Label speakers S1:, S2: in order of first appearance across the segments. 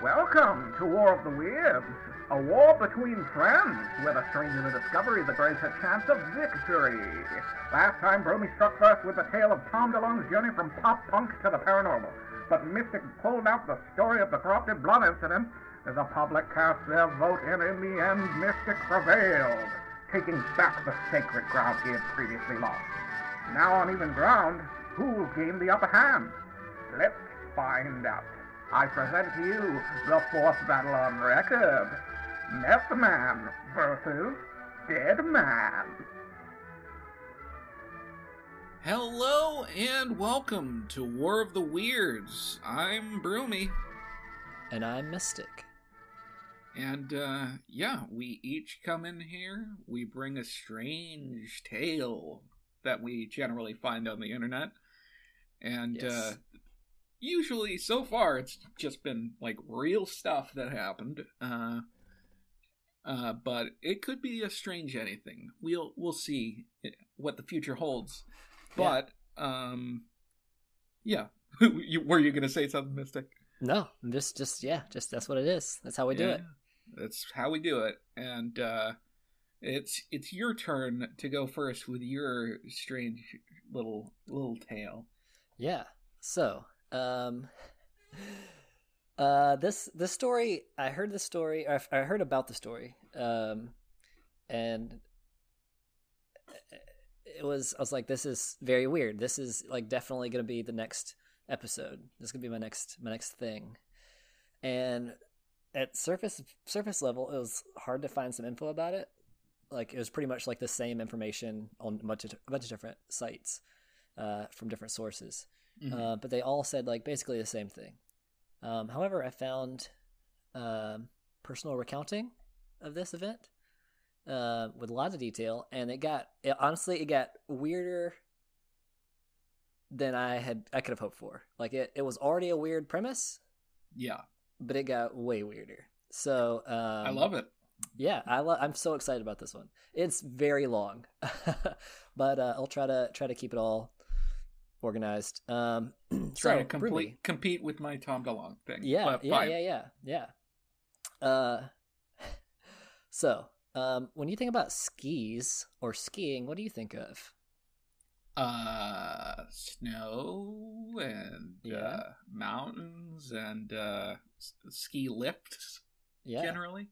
S1: Welcome to War of the Weirds, a war between friends, where the stranger the discovery the greater chance of victory. Last time, Bromie struck first with the tale of Tom DeLonge's journey from pop-punk to the paranormal, but Mystic pulled out the story of the corrupted blood incident as the public cast their vote, and in the end, Mystic prevailed, taking back the sacred ground he had previously lost. Now on even ground, who'll gain the upper hand? Let's find out. I present to you the fourth battle on record, Meth Man versus Dead Man.
S2: Hello and welcome to War of the Weirds. I'm Broomy.
S3: And I'm Mystic.
S2: And, we each come in here, we bring a strange tale that we generally find on the internet. And,
S3: Yes.
S2: Usually, so far, it's just been, real stuff that happened. But it could be a strange anything. We'll see what the future holds. But, were you going to say something, Mystic?
S3: No, just that's what it is. That's how we do it.
S2: That's how we do it. And, it's your turn to go first with your strange little tale.
S3: Yeah. So, this story, I heard about the story, and I was like, this is very weird. This is definitely going to be the next episode. This is going to be my next thing. And at surface level, it was hard to find some info about it. It was pretty much the same information on a bunch of different sites, from different sources.
S2: Mm-hmm.
S3: But they all said basically the same thing. However, I found personal recounting of this event with lots of detail, and it got weirder than I could have hoped for. It was already a weird premise, but it got way weirder. So
S2: I love it.
S3: Yeah, I'm so excited about this one. It's very long, but I'll try to keep it all organized.
S2: Trying to compete with my Tom DeLonge thing.
S3: Yeah. So, when you think about skis or skiing, what do you think of?
S2: Snow and mountains and ski lifts. Generally.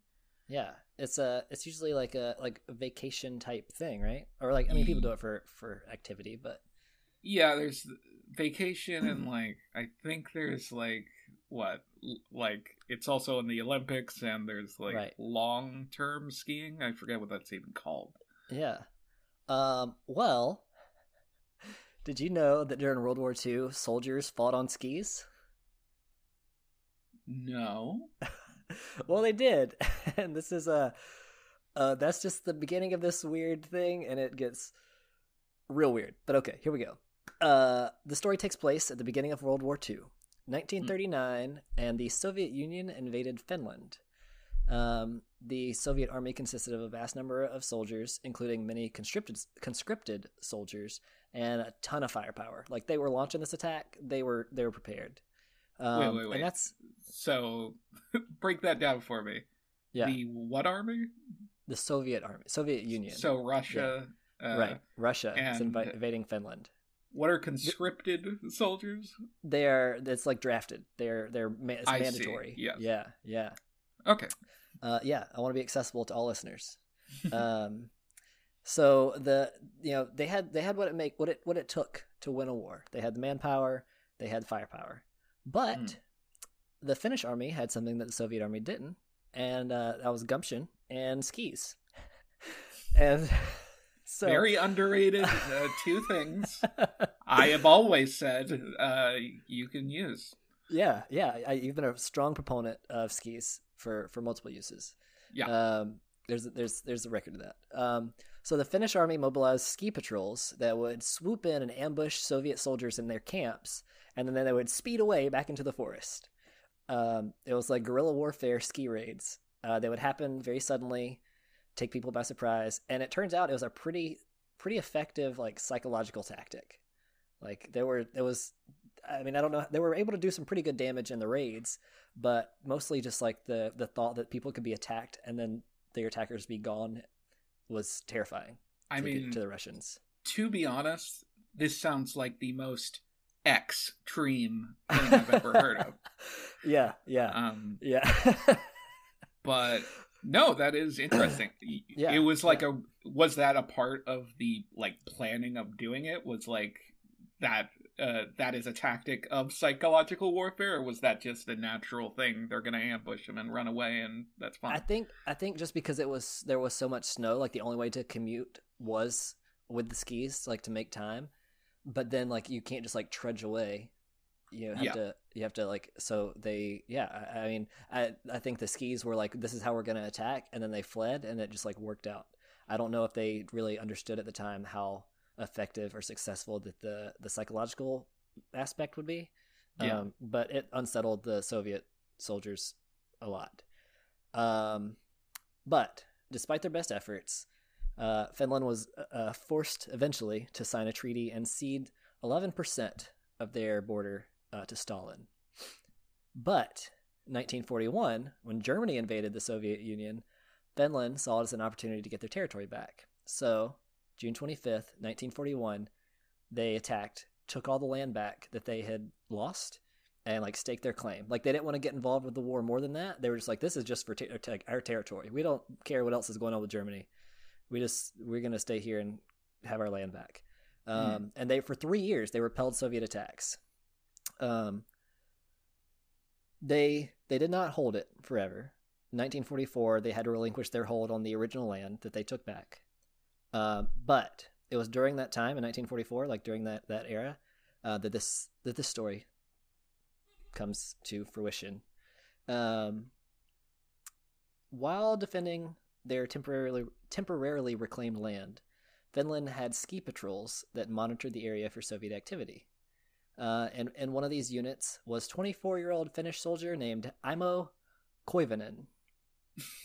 S3: Yeah, it's usually a vacation type thing, right? Or people do it for activity, but
S2: yeah, there's vacation and I think there's it's also in the Olympics, and there's long-term skiing. I forget what that's even called.
S3: Yeah. Well, did you know that during World War II, soldiers fought on skis?
S2: No.
S3: Well, they did. And this is that's just the beginning of this weird thing, and it gets real weird. But okay, here we go. The story takes place at the beginning of World War II, 1939, and the Soviet Union invaded Finland. The Soviet army consisted of a vast number of soldiers, including many conscripted soldiers, and a ton of firepower. They were launching this attack, they were prepared.
S2: Wait.
S3: And that's
S2: so. Break that down for me.
S3: Yeah.
S2: The what army?
S3: The Soviet army, Soviet Union.
S2: So Russia.
S3: Yeah. Right. Russia is invading Finland.
S2: What are conscripted soldiers?
S3: It's drafted. It's mandatory.
S2: See. Yes.
S3: Yeah.
S2: Okay.
S3: I want to be accessible to all listeners. So they had what it took to win a war. They had the manpower, they had firepower. But the Finnish army had something that the Soviet army didn't, and that was gumption and skis. And so
S2: very underrated two things I have always said you can use.
S3: Yeah. You've been a strong proponent of skis for multiple uses.
S2: Yeah.
S3: There's a record of that. So the Finnish army mobilized ski patrols that would swoop in and ambush Soviet soldiers in their camps, and then they would speed away back into the forest. It was guerrilla warfare ski raids. They would happen very suddenly, take people by surprise, and it turns out it was a pretty effective psychological tactic. I mean, I don't know. They were able to do some pretty good damage in the raids, but mostly just like the thought that people could be attacked and then their attackers be gone was terrifying.
S2: I mean,
S3: to the Russians.
S2: To be honest, this sounds like the most extreme thing I've ever heard of.
S3: Yeah.
S2: But no, that is interesting.
S3: Yeah,
S2: it was like was that a part of the like planning of doing it? Was like that is a tactic of psychological warfare, or was that just a natural thing? They're gonna ambush them and run away, and that's fine.
S3: I think just because there was so much snow, like the only way to commute was with the skis, like to make time. But then like you can't just like trudge away. You have to like, so they, I mean, I think the skis were like, this is how we're going to attack. And then they fled and it just like worked out. I don't know if they really understood at the time how effective or successful that the psychological aspect would be. But it unsettled the Soviet soldiers a lot. But despite their best efforts, Finland was forced eventually to sign a treaty and cede 11% of their border to Stalin. But in 1941, when Germany invaded the Soviet Union, Finland saw it as an opportunity to get their territory back. So, June 25th, 1941, they attacked, took all the land back that they had lost, and like staked their claim. Like they didn't want to get involved with the war more than that. They were just like, this is just for our territory. We don't care what else is going on with Germany. We're going to stay here and have our land back. And they, for 3 years, they repelled Soviet attacks. They did not hold it forever. In 1944, they had to relinquish their hold on the original land that they took back. But it was during that time in 1944, like during that era, that this story comes to fruition. While defending their temporarily reclaimed land, Finland had ski patrols that monitored the area for Soviet activity. And one of these units was 24-year-old Finnish soldier named Aimo Koivunen.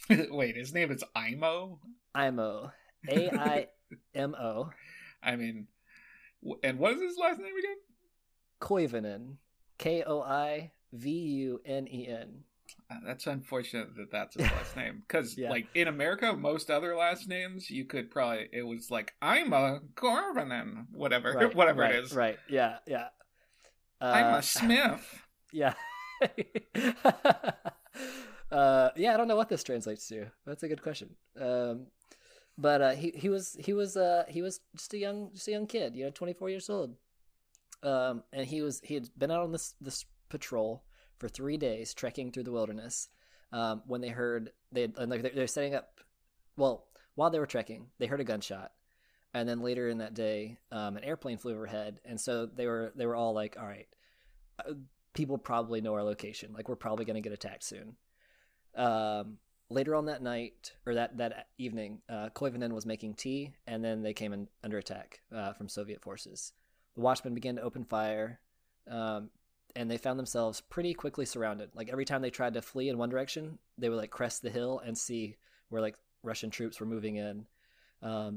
S2: Wait, his name is Aimo?
S3: Aimo. A-I-M-O.
S2: I mean, and what is his last name again?
S3: Koivunen. Koivunen.
S2: That's unfortunate that that's his last name. Because, like, in America, most other last names, you could probably, it was like, Aimo Koivunen, whatever it is.
S3: Right, yeah.
S2: I'm a Smith.
S3: Yeah. I don't know what this translates to. That's a good question. But he was just a young kid, 24 years old. And he had been out on this patrol for 3 days, trekking through the wilderness. When they heard they're setting up. Well, while they were trekking, they heard a gunshot, and then later in that day, an airplane flew overhead, and so they were all like, "All right, people probably know our location. Like, we're probably going to get attacked soon." Later on that night, or that evening, Koivunen was making tea, and then they came in under attack from Soviet forces. The watchmen began to open fire, and they found themselves pretty quickly surrounded. Like, every time they tried to flee in one direction, they would like crest the hill and see where like Russian troops were moving in. It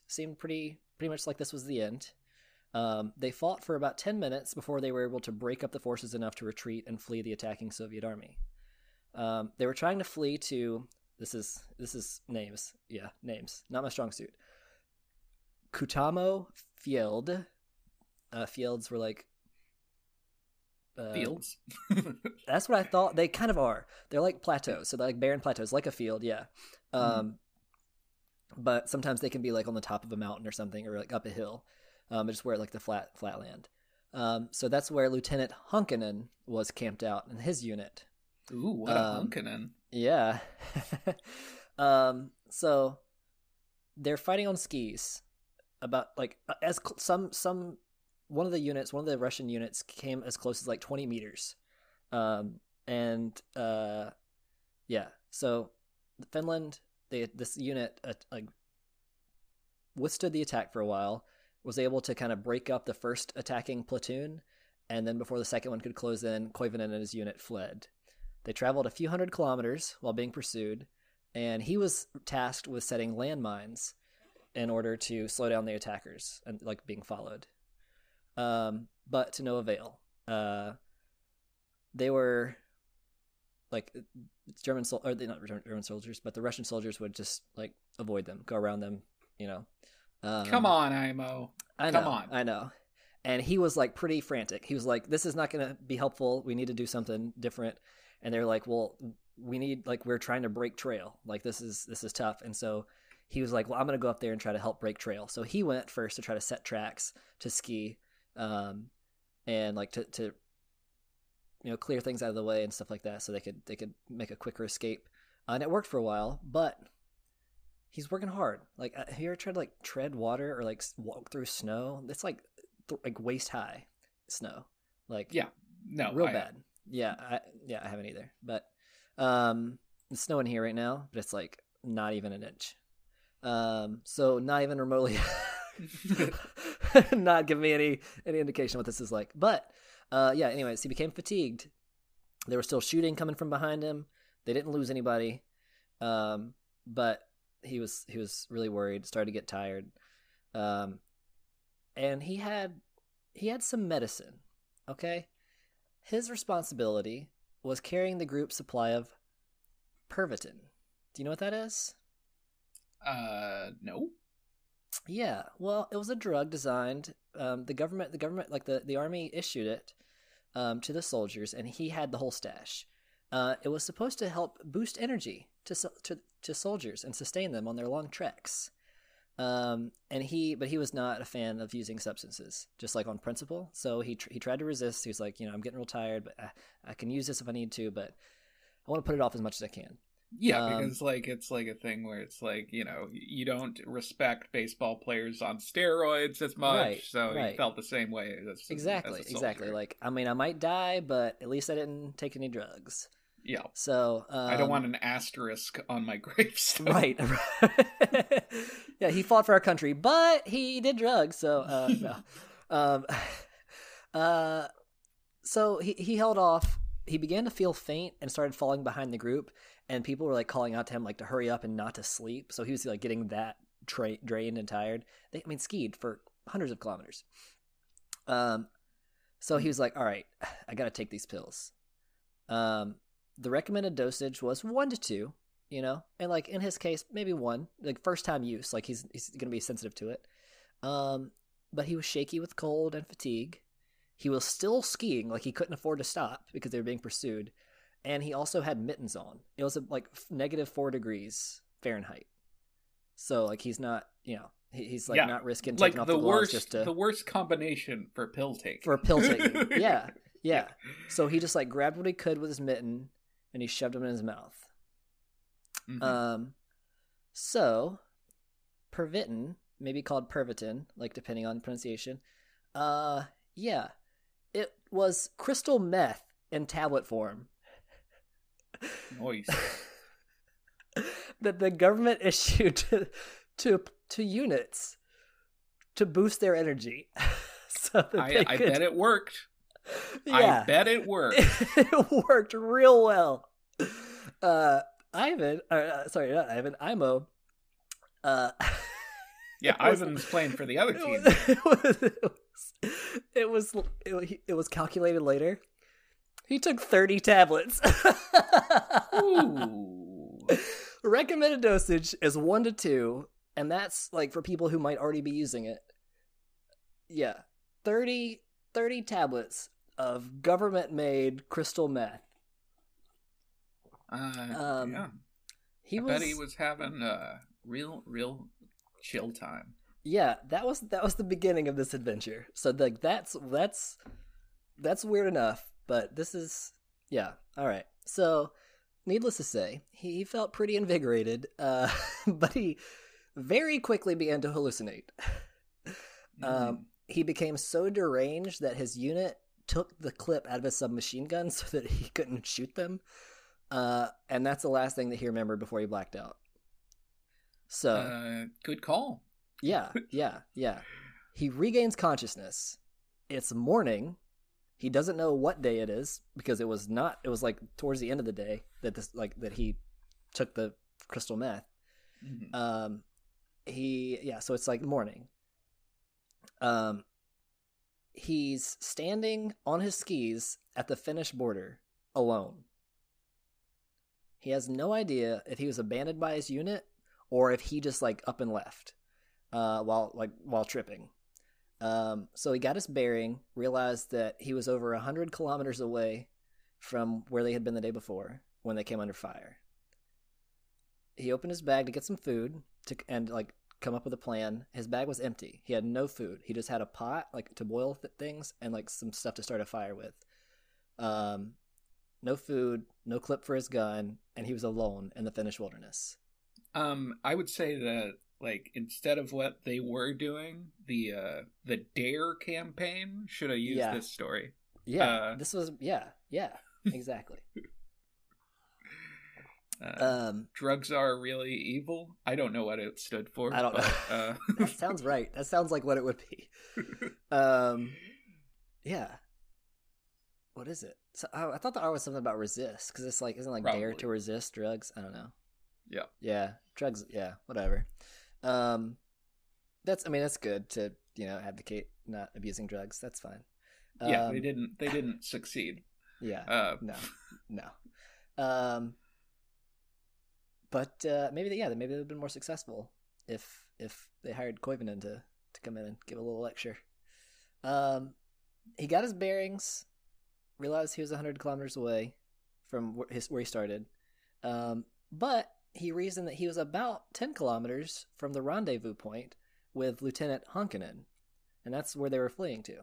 S3: seemed pretty much like this was the end. They fought for about 10 minutes before they were able to break up the forces enough to retreat and flee the attacking Soviet army. They were trying to flee to, this is names. Yeah, names. Not my strong suit. Kutamo Field. Fields were like...
S2: Fields?
S3: That's what I thought. They kind of are. They're like plateaus. So they're like barren plateaus, like a field, yeah. But sometimes they can be like on the top of a mountain or something, or like up a hill. Just where like the flat land. So that's where Lieutenant Hunkanen was camped out in his unit.
S2: Ooh, what a Hunkanen.
S3: Yeah. So they're fighting on skis. About like one of the Russian units came as close as like 20 meters. So Finland, this unit withstood the attack for a while, was able to kind of break up the first attacking platoon, and then before the second one could close in, Koivunen and his unit fled. They traveled a few hundred kilometers while being pursued, and he was tasked with setting landmines in order to slow down the attackers and like being followed. But to no avail. They were like not German soldiers, but the Russian soldiers would just like avoid them, go around them, you know.
S2: Come on, Aimo.
S3: I know. And he was like pretty frantic. He was like, this is not going to be helpful. We need to do something different. And they're like, well, we need, like, we're trying to break trail. Like, this is tough. And so he was like, well, I'm going to go up there and try to help break trail. So he went first to try to set tracks to ski, and like to you know, clear things out of the way and stuff like that, so they could make a quicker escape. And it worked for a while, but he's working hard. Like, have you ever tried to like tread water or like walk through snow? It's like waist high snow. Like,
S2: yeah, no,
S3: real bad. I haven't either. But it's snowing here right now, but it's like not even an inch. So not even remotely not giving me any indication what this is like. But anyways, he became fatigued. There was still shooting coming from behind him. They didn't lose anybody. But he was really worried, started to get tired. And he had some medicine. Okay? His responsibility was carrying the group's supply of Pervitin. Do you know what that is?
S2: No.
S3: Yeah, well, it was a drug designed. The government, like the army issued it to the soldiers, and he had the whole stash. It was supposed to help boost energy to soldiers and sustain them on their long treks. But he was not a fan of using substances, just like on principle. So he tried to resist. He was like, I'm getting real tired, but I can use this if I need to, but I want to put it off as much as I can.
S2: Yeah, because like it's like a thing where it's like, you don't respect baseball players on steroids as much,
S3: right,
S2: so he felt the same way
S3: exactly. Like, I mean, I might die, but at least I didn't take any drugs.
S2: Yeah.
S3: So
S2: I don't want an asterisk on my gravestone.
S3: Right. Yeah, he fought for our country, but he did drugs. So no. So he held off. He began to feel faint and started falling behind the group, and people were like calling out to him like to hurry up and not to sleep. So he was like getting that drained and tired. They skied for hundreds of kilometers. So he was like, all right, I got to take these pills. The recommended dosage was 1 to 2, and like in his case, maybe 1, like first time use, like he's going to be sensitive to it. But he was shaky with cold and fatigue. He was still skiing, like he couldn't afford to stop because they were being pursued. And he also had mittens on. It was like negative 4 degrees Fahrenheit. So like he's not, he's like not risking taking off the gloves just to...
S2: The worst combination for pill taking.
S3: Yeah. So he just like grabbed what he could with his mitten and he shoved them in his mouth. Mm-hmm. So Pervitin, maybe called Pervitin, like depending on pronunciation. It was crystal meth in tablet form.
S2: Nice.
S3: That the government issued to units to boost their energy. So that
S2: I bet it worked.
S3: Yeah.
S2: I bet it worked.
S3: It worked real well. Aimo.
S2: Ivan's playing for the other team.
S3: It was calculated later. He took 30 tablets.
S2: Ooh.
S3: Recommended dosage is 1 to 2, and that's like for people who might already be using it. Yeah, 30 tablets of government-made crystal meth.
S2: Yeah. I bet he was having a real chill time.
S3: Yeah, that was the beginning of this adventure. So like that's weird enough, but this is all right. So needless to say, he felt pretty invigorated, but he very quickly began to hallucinate. He became so deranged that his unit took the clip out of his submachine gun so that he couldn't shoot them. And that's the last thing that he remembered before he blacked out. So
S2: good call.
S3: Yeah. He regains consciousness. It's morning. He doesn't know what day it is because it was like towards the end of the day that he took the crystal meth. Mm-hmm. So it's like morning. He's standing on his skis at the Finnish border alone. He has no idea if he was abandoned by his unit or if he just like up and left while tripping. So he got his bearing, realized that he was over 100 kilometers away from where they had been the day before when they came under fire. He opened his bag to get some food and like come up with a plan. His bag was empty. He had no food. He just had a pot like to boil things and like some stuff to start a fire with. No food, no clip for his gun, and he was alone in the Finnish wilderness.
S2: I would say that like instead of what they were doing, the Dare campaign should have used this story.
S3: Yeah, exactly.
S2: Drugs are really evil. I don't know what it stood for.
S3: I don't know. That sounds right. That sounds like what it would be. Yeah. What is it? So I thought the R was something about resist because it's like isn't like Probably. Dare to resist drugs. I don't know. Yeah. Drugs. Yeah. Whatever. That's good to advocate not abusing drugs. That's fine.
S2: Yeah, they didn't succeed.
S3: Yeah. No. But maybe they would have been more successful if they hired Koivunen to come in and give a little lecture. He got his bearings, realized he was 100 kilometers away from where he started, but he reasoned that he was about 10 kilometers from the rendezvous point with Lieutenant Hankinen, and that's where they were fleeing to.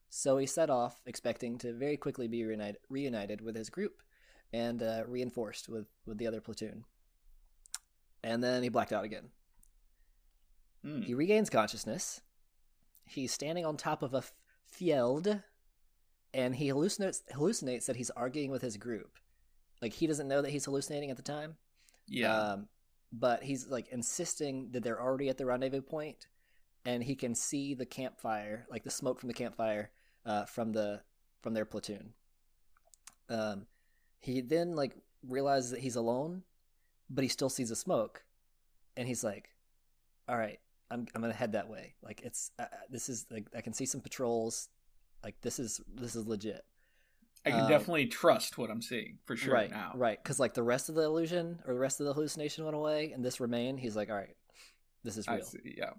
S3: So he set off, expecting to very quickly be reunited with his group and reinforced with the other platoon. And then he blacked out again. He regains consciousness. He's standing on top of a fjeld, and he hallucinates that he's arguing with his group. Like, he doesn't know that he's hallucinating at the time.
S2: Yeah.
S3: But he's, like, insisting that they're already at the rendezvous point, and he can see the campfire, like the smoke from the campfire, from their platoon. He then, like, realizes that he's alone, but he still sees the smoke, and he's like, all right, I'm gonna head that way. Like, it's this is like, I can see some patrols. Like, this is legit.
S2: I can definitely trust what I'm seeing for sure now.
S3: Right, because like the rest of the illusion or the rest of the hallucination went away, and this remained. He's like, all right, this is real.
S2: I see, yeah.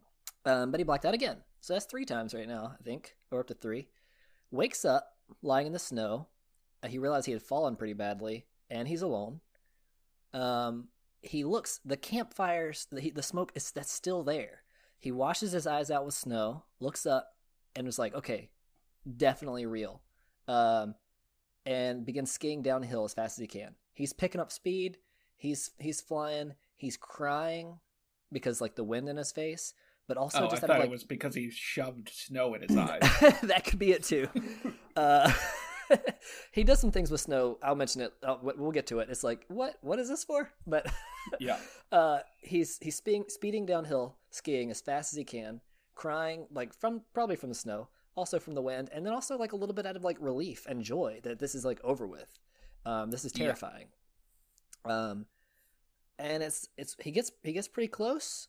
S3: But he blacked out again. So that's 3 times right now, I think, or up to 3. Wakes up, lying in the snow. He realized he had fallen pretty badly, and he's alone. He looks, the campfires, the smoke that's still there. He washes his eyes out with snow, looks up, and was like, okay, definitely real. And begins skiing downhill as fast as he can. He's picking up speed. He's flying. He's crying because like the wind in his face, but also just
S2: I thought it was because he shoved snow in his eyes.
S3: That could be it too. He does some things with snow. I'll mention it. We'll get to it. It's like, what is this for? But
S2: yeah,
S3: he's speeding downhill, skiing as fast as he can, crying like probably from the snow, also from the wind, and then also like a little bit out of like relief and joy that this is like over with. This is terrifying. Yeah. And he gets pretty close.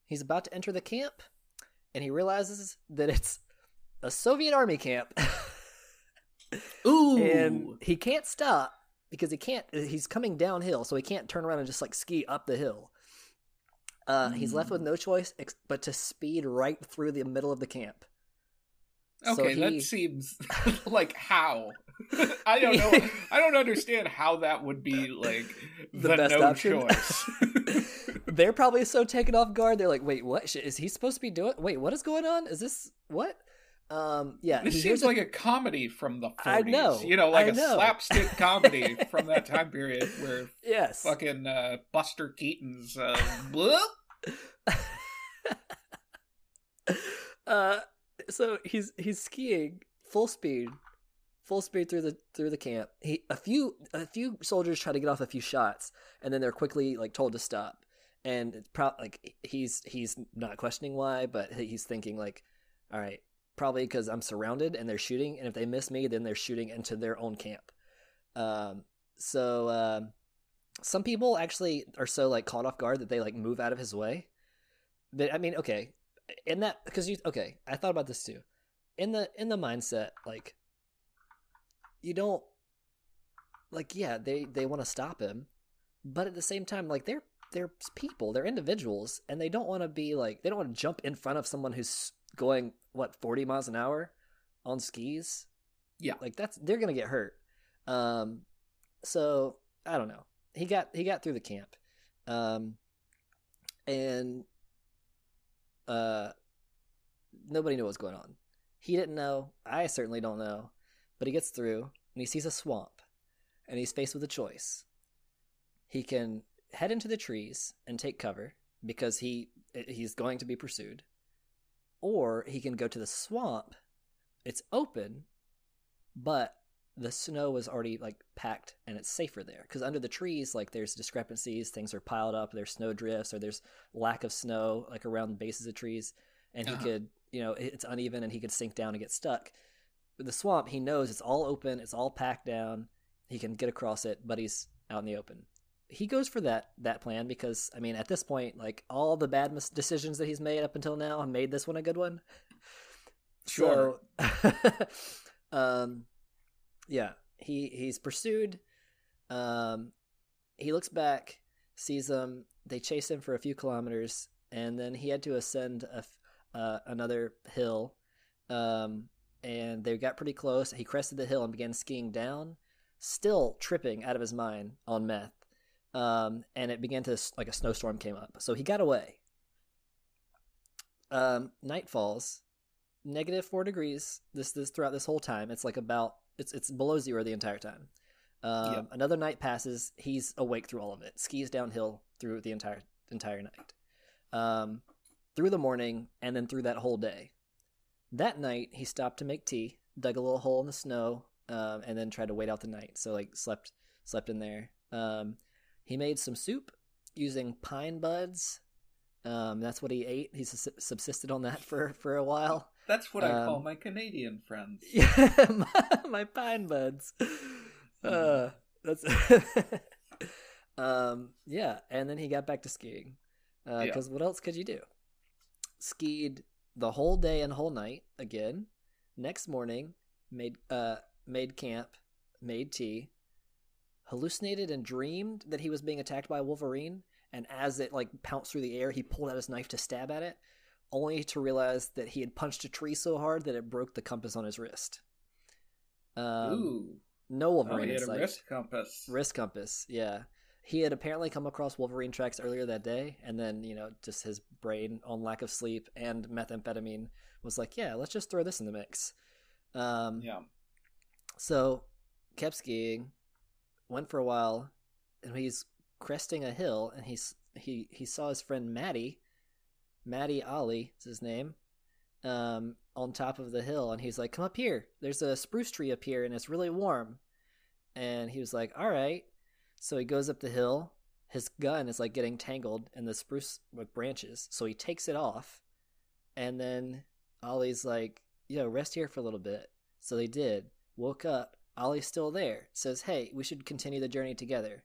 S3: He's about to enter the camp, and he realizes that it's a Soviet army camp.
S2: Ooh!
S3: And he can't stop because he's coming downhill, so he can't turn around and just like ski up the hill. He's left with no choice but to speed right through the middle of the camp.
S2: Okay, so that seems like how. I don't know. I don't understand how that would be like the best no option. Choice.
S3: They're probably so taken off guard. They're like, "Wait, what is he supposed to be doing? Wait, what is going on? Is this what?" Yeah,
S2: this seems like a comedy from the 40s.
S3: I know,
S2: like a slapstick comedy from that time period where fucking Buster Keaton's
S3: So he's skiing full speed through the camp. A few soldiers try to get off a few shots, and then they're quickly like told to stop. And it's like he's not questioning why, but he's thinking like, all right, probably because I'm surrounded and they're shooting, and if they miss me, then they're shooting into their own camp. So some people actually are so like caught off guard that they like move out of his way. But I mean, okay, in that I thought about this too. In the mindset, like, you don't like, yeah, they want to stop him, but at the same time, like, they're people, they're individuals, and they don't want to be like, they don't want to jump in front of someone who's going 40 miles an hour on skis.
S2: Yeah,
S3: like they're gonna get hurt. So I don't know. He got through the camp, and nobody knew what was going on. He didn't know. I certainly don't know. But he gets through, and he sees a swamp, and he's faced with a choice. He can head into the trees and take cover because he's going to be pursued, or he can go to the swamp. It's open, but the snow is already like packed, and it's safer there because under the trees, like, there's discrepancies, things are piled up, there's snow drifts, or there's lack of snow like around the bases of trees, and he could, it's uneven, and he could sink down and get stuck. With the swamp, he knows it's all open, it's all packed down, he can get across it, but he's out in the open. He goes for that plan because, I mean, at this point, like, all the bad decisions that he's made up until now have made this one a good one.
S2: Sure.
S3: So, yeah, he's pursued. He looks back, sees them. They chase him for a few kilometers, and then he had to ascend another hill. And they got pretty close. He crested the hill and began skiing down, still tripping out of his mind on meth. And it began to, like, a snowstorm came up. So he got away. Night falls, -4 degrees. This throughout this whole time. It's like it's below zero the entire time. Another night passes. He's awake through all of it. Skis downhill through the entire night, through the morning, and then through that whole day. That night, he stopped to make tea, dug a little hole in the snow, and then tried to wait out the night. So, like, slept in there. He made some soup using pine buds. That's what he ate. He subsisted on that for a while.
S2: That's what I call my Canadian friends.
S3: Yeah, my pine buds. That's yeah. And then he got back to skiing. Because what else could you do? Skied the whole day and whole night again. Next morning, made camp, made tea, hallucinated and dreamed that he was being attacked by a wolverine, and as it, like, pounced through the air, he pulled out his knife to stab at it, only to realize that he had punched a tree so hard that it broke the compass on his wrist.
S2: Ooh.
S3: No Wolverine
S2: he
S3: in
S2: had
S3: sight.
S2: a wrist compass.
S3: Wrist compass, yeah. He had apparently come across Wolverine tracks earlier that day, and then, just his brain, on lack of sleep and methamphetamine, was like, yeah, let's just throw this in the mix.
S2: Yeah.
S3: So, kept skiing, went for a while, and he's cresting a hill, and he saw his friend Matty Ali is his name, on top of the hill, and he's like, come up here, there's a spruce tree up here and it's really warm. And he was like, all right. So he goes up the hill, his gun is, like, getting tangled in the spruce, like, branches, so he takes it off, and then Ollie's like, yo, rest here for a little bit. So they did. Woke up, Ollie's still there, says, hey, we should continue the journey together.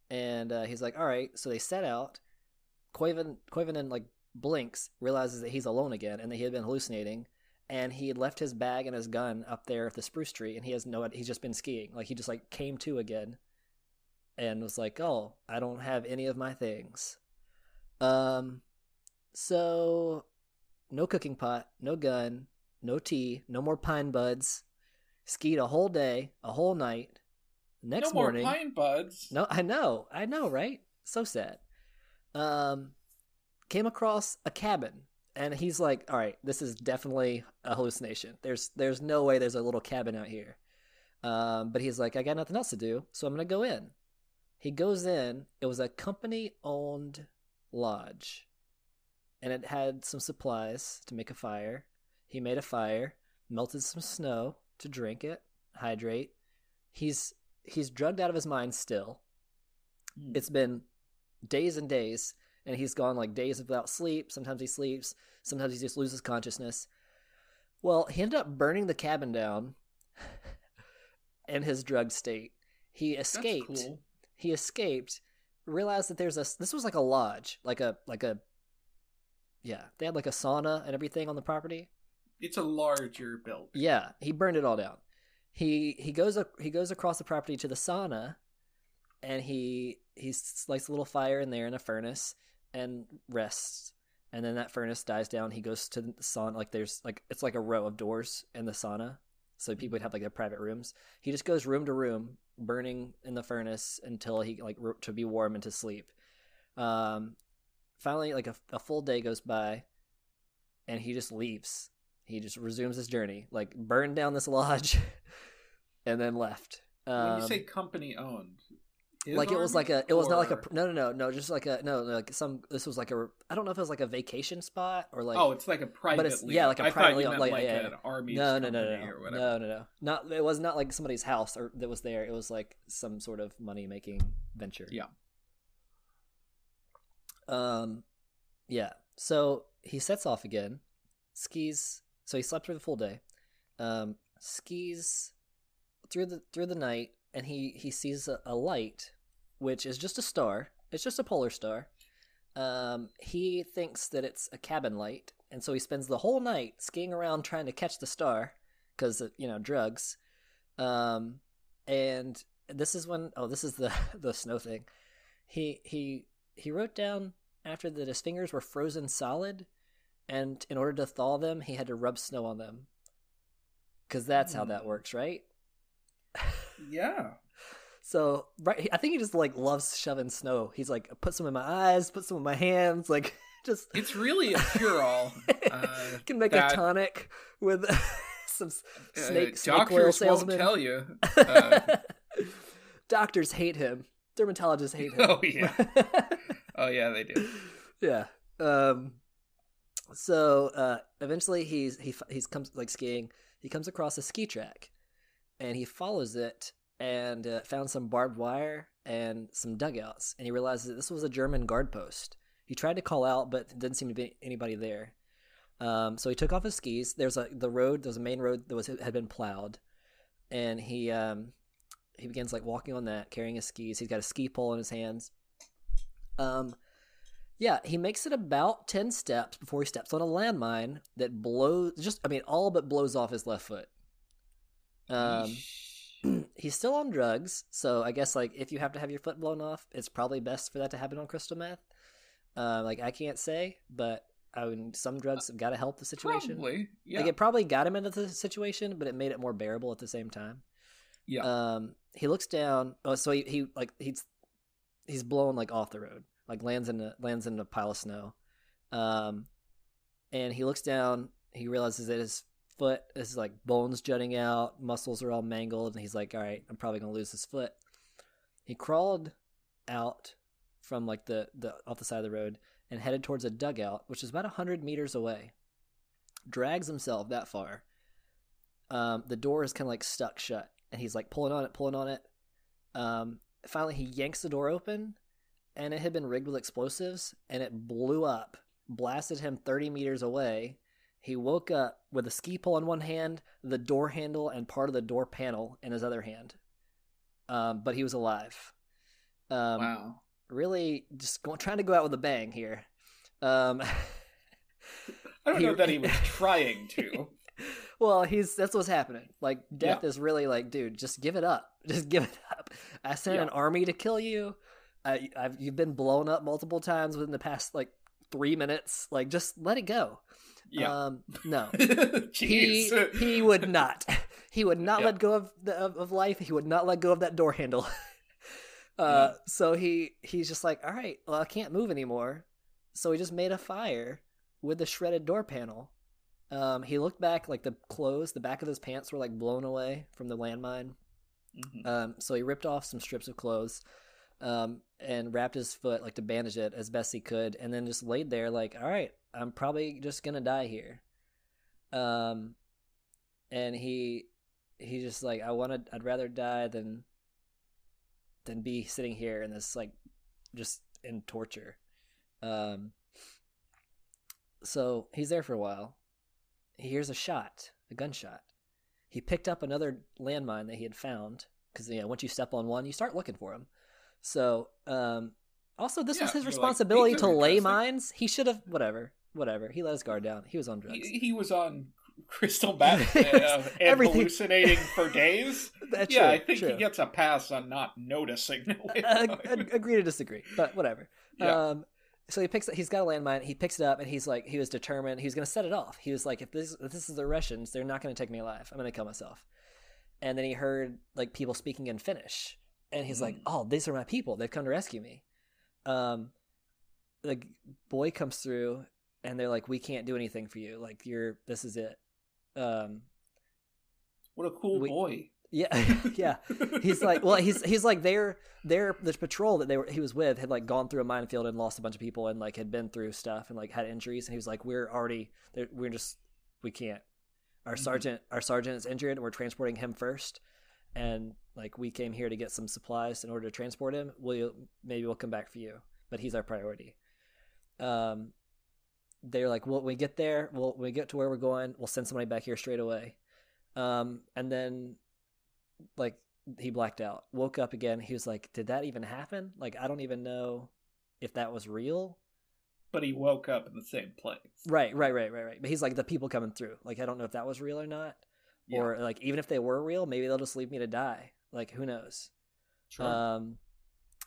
S3: And he's like, all right. So they set out. Koivunen, like, blinks, realizes that he's alone again and that he had been hallucinating, and he had left his bag and his gun up there at the spruce tree, and he's just been skiing. Like, he just, like, came to again and was like, oh, I don't have any of my things. So no cooking pot, no gun, no tea, no more pine buds. Skied a whole day, a whole night. Next morning,
S2: more pine buds.
S3: No, I know, right? So sad. Came across a cabin, and he's like, all right, this is definitely a hallucination. There's no way there's a little cabin out here. But he's like, I got nothing else to do, so I'm gonna go in. He goes in. It was a company-owned lodge, and it had some supplies to make a fire. He made a fire, melted some snow to drink it, hydrate. He's drugged out of his mind still. It's been days and days, and he's gone, like, days without sleep. Sometimes he sleeps, sometimes he just loses consciousness. Well, he ended up burning the cabin down in his drugged state. He escaped.
S2: That's cool.
S3: He escaped, realized that this was like a lodge, like a Yeah, they had like a sauna and everything on the property.
S2: It's a larger building.
S3: Yeah, he burned it all down. He goes across the property to the sauna, and he lights a little fire in there in a furnace and rests. And then that furnace dies down. He goes to the sauna. Like there's like it's like a row of doors in the sauna, so people would have like their private rooms. He just goes room to room, burning in the furnace until he like to be warm and to sleep. Finally, like a full day goes by, and he just leaves. He just resumes his journey, like burned down this lodge, and then left.
S2: When you say company owned,
S3: like it was like a, it was not like a no, just like a no, like some. This was like a, I don't know if it was like a vacation spot or like.
S2: Oh, it's like a private.
S3: But it's like a privately owned, like
S2: an army.
S3: No,
S2: or whatever.
S3: no. Not it was not like somebody's house or that was there. It was like some sort of money making venture.
S2: Yeah.
S3: Yeah. So he sets off again, skis. So he slept for the full day, skis through the night, and he sees a light, which is just a star. It's just a polar star. He thinks that it's a cabin light, and so he spends the whole night skiing around trying to catch the star, because drugs. And this is when this is the snow thing. He wrote down after that his fingers were frozen solid, and in order to thaw them, he had to rub snow on them. Because that's how that works, right?
S2: Yeah.
S3: So, right, I think he just like loves shoving snow. He's like, put some in my eyes, put some in my hands, like just.
S2: It's really a cure-all.
S3: Can make a tonic with some snake oil salesman.
S2: Won't tell you.
S3: Doctors hate him. Dermatologists hate him.
S2: Oh yeah. Oh yeah, they do.
S3: Yeah. So eventually he comes like skiing. He comes across a ski track, and he follows it and found some barbed wire and some dugouts. And he realizes that this was a German guard post. He tried to call out, but didn't seem to be anybody there. So he took off his skis. There's a main road that had been plowed, and he begins like walking on that, carrying his skis. He's got a ski pole in his hands. Yeah, he makes it about 10 steps before he steps on a landmine that all but blows off his left foot. He's still on drugs, so I guess like if you have to have your foot blown off, it's probably best for that to happen on crystal meth. Like I can't say, but I mean, some drugs have got to help the situation.
S2: Probably, yeah.
S3: Like it probably got him into the situation, but it made it more bearable at the same time.
S2: Yeah.
S3: He looks down. Oh, so he's blown like off the road. Like lands in a pile of snow, and he looks down. He realizes that his foot is like bones jutting out, muscles are all mangled, and he's like, "All right, I'm probably gonna lose this foot." He crawled out from like the off the side of the road and headed towards a dugout, which is about 100 meters away. Drags himself that far. The door is kind of like stuck shut, and he's like pulling on it. Finally, he yanks the door open. And it had been rigged with explosives, and it blew up, blasted him 30 meters away. He woke up with a ski pole in one hand, the door handle, and part of the door panel in his other hand. But he was alive.
S2: Wow.
S3: Really just trying to go out with a bang here. I
S2: don't know that he was trying to.
S3: Well, that's what's happening. Like, death is really like, dude, just give it up. Just give it up. I sent an army to kill you. You've been blown up multiple times within the past like 3 minutes. Like, just let it go.
S2: Yeah.
S3: No. he would not. He would not let go of life. He would not let go of that door handle. So he's just like, all right, well, I can't move anymore. So he just made a fire with the shredded door panel. He looked back, like the back of his pants were like blown away from the landmine. Mm-hmm. So he ripped off some strips of clothes. And wrapped his foot like to bandage it as best he could, and then just laid there like, all right, I'm probably just gonna die here. And he just like, I'd rather die than be sitting here in this like just in torture. So he's there for a while. He hears a gunshot. He picked up another landmine that he had found, because once you step on one, you start looking for them. So, also, this was his responsibility to lay mines. He should have, whatever. whatever. He let his guard down. He was on drugs.
S2: He was on crystal meth and
S3: Everything.
S2: hallucinating for days.
S3: That's
S2: yeah,
S3: true,
S2: I think
S3: true.
S2: he gets a pass on not noticing.
S3: Agree to disagree, but whatever.
S2: Yeah.
S3: So he's got a landmine. He picks it up, and he's like, he was determined. He was going to set it off. He was like, if this is the Russians, they're not going to take me alive. I'm going to kill myself. And then he heard like people speaking in Finnish, and he's like, oh, these are my people. They've come to rescue me. The boy comes through, and they're like, we can't do anything for you. Like this is it.
S2: What a cool boy.
S3: Yeah, yeah. He's like, well, he's like the patrol that he was with had like gone through a minefield and lost a bunch of people and like had been through stuff and like had injuries, and he was like, we can't. Our sergeant is injured, and we're transporting him first, and like we came here to get some supplies in order to transport him. Maybe we'll come back for you, but he's our priority. They're like, well, when we get there, when we get to where we're going, we'll send somebody back here straight away. And then like he blacked out, woke up again. He was like, did that even happen? Like, I don't even know if that was real.
S2: But he woke up in the same place.
S3: Right. But he's like, the people coming through, like, I don't know if that was real or not. Yeah. Or like, even if they were real, maybe they'll just leave me to die. Like, who knows?
S2: Sure.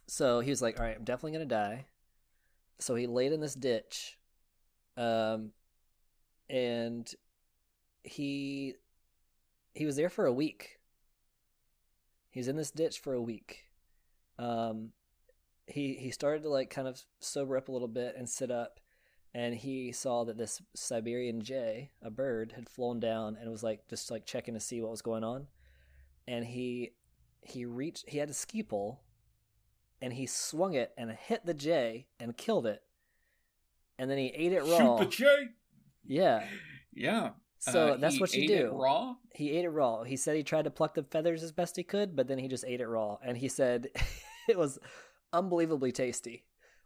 S3: So he was like, all right, I'm definitely going to die. So he laid in this ditch. And he was there for a week. He was in this ditch for a week. He started to like kind of sober up a little bit and sit up, and he saw that this Siberian jay, a bird, had flown down and was like just like checking to see what was going on. And he had a ski pole, and he swung it and hit the jay and killed it. And then he ate it raw.
S2: Shoot the jay.
S3: Yeah.
S2: Yeah.
S3: So that's what you do.
S2: He ate it raw?
S3: He ate it raw. He said he tried to pluck the feathers as best he could, but then he just ate it raw. And he said it was unbelievably tasty.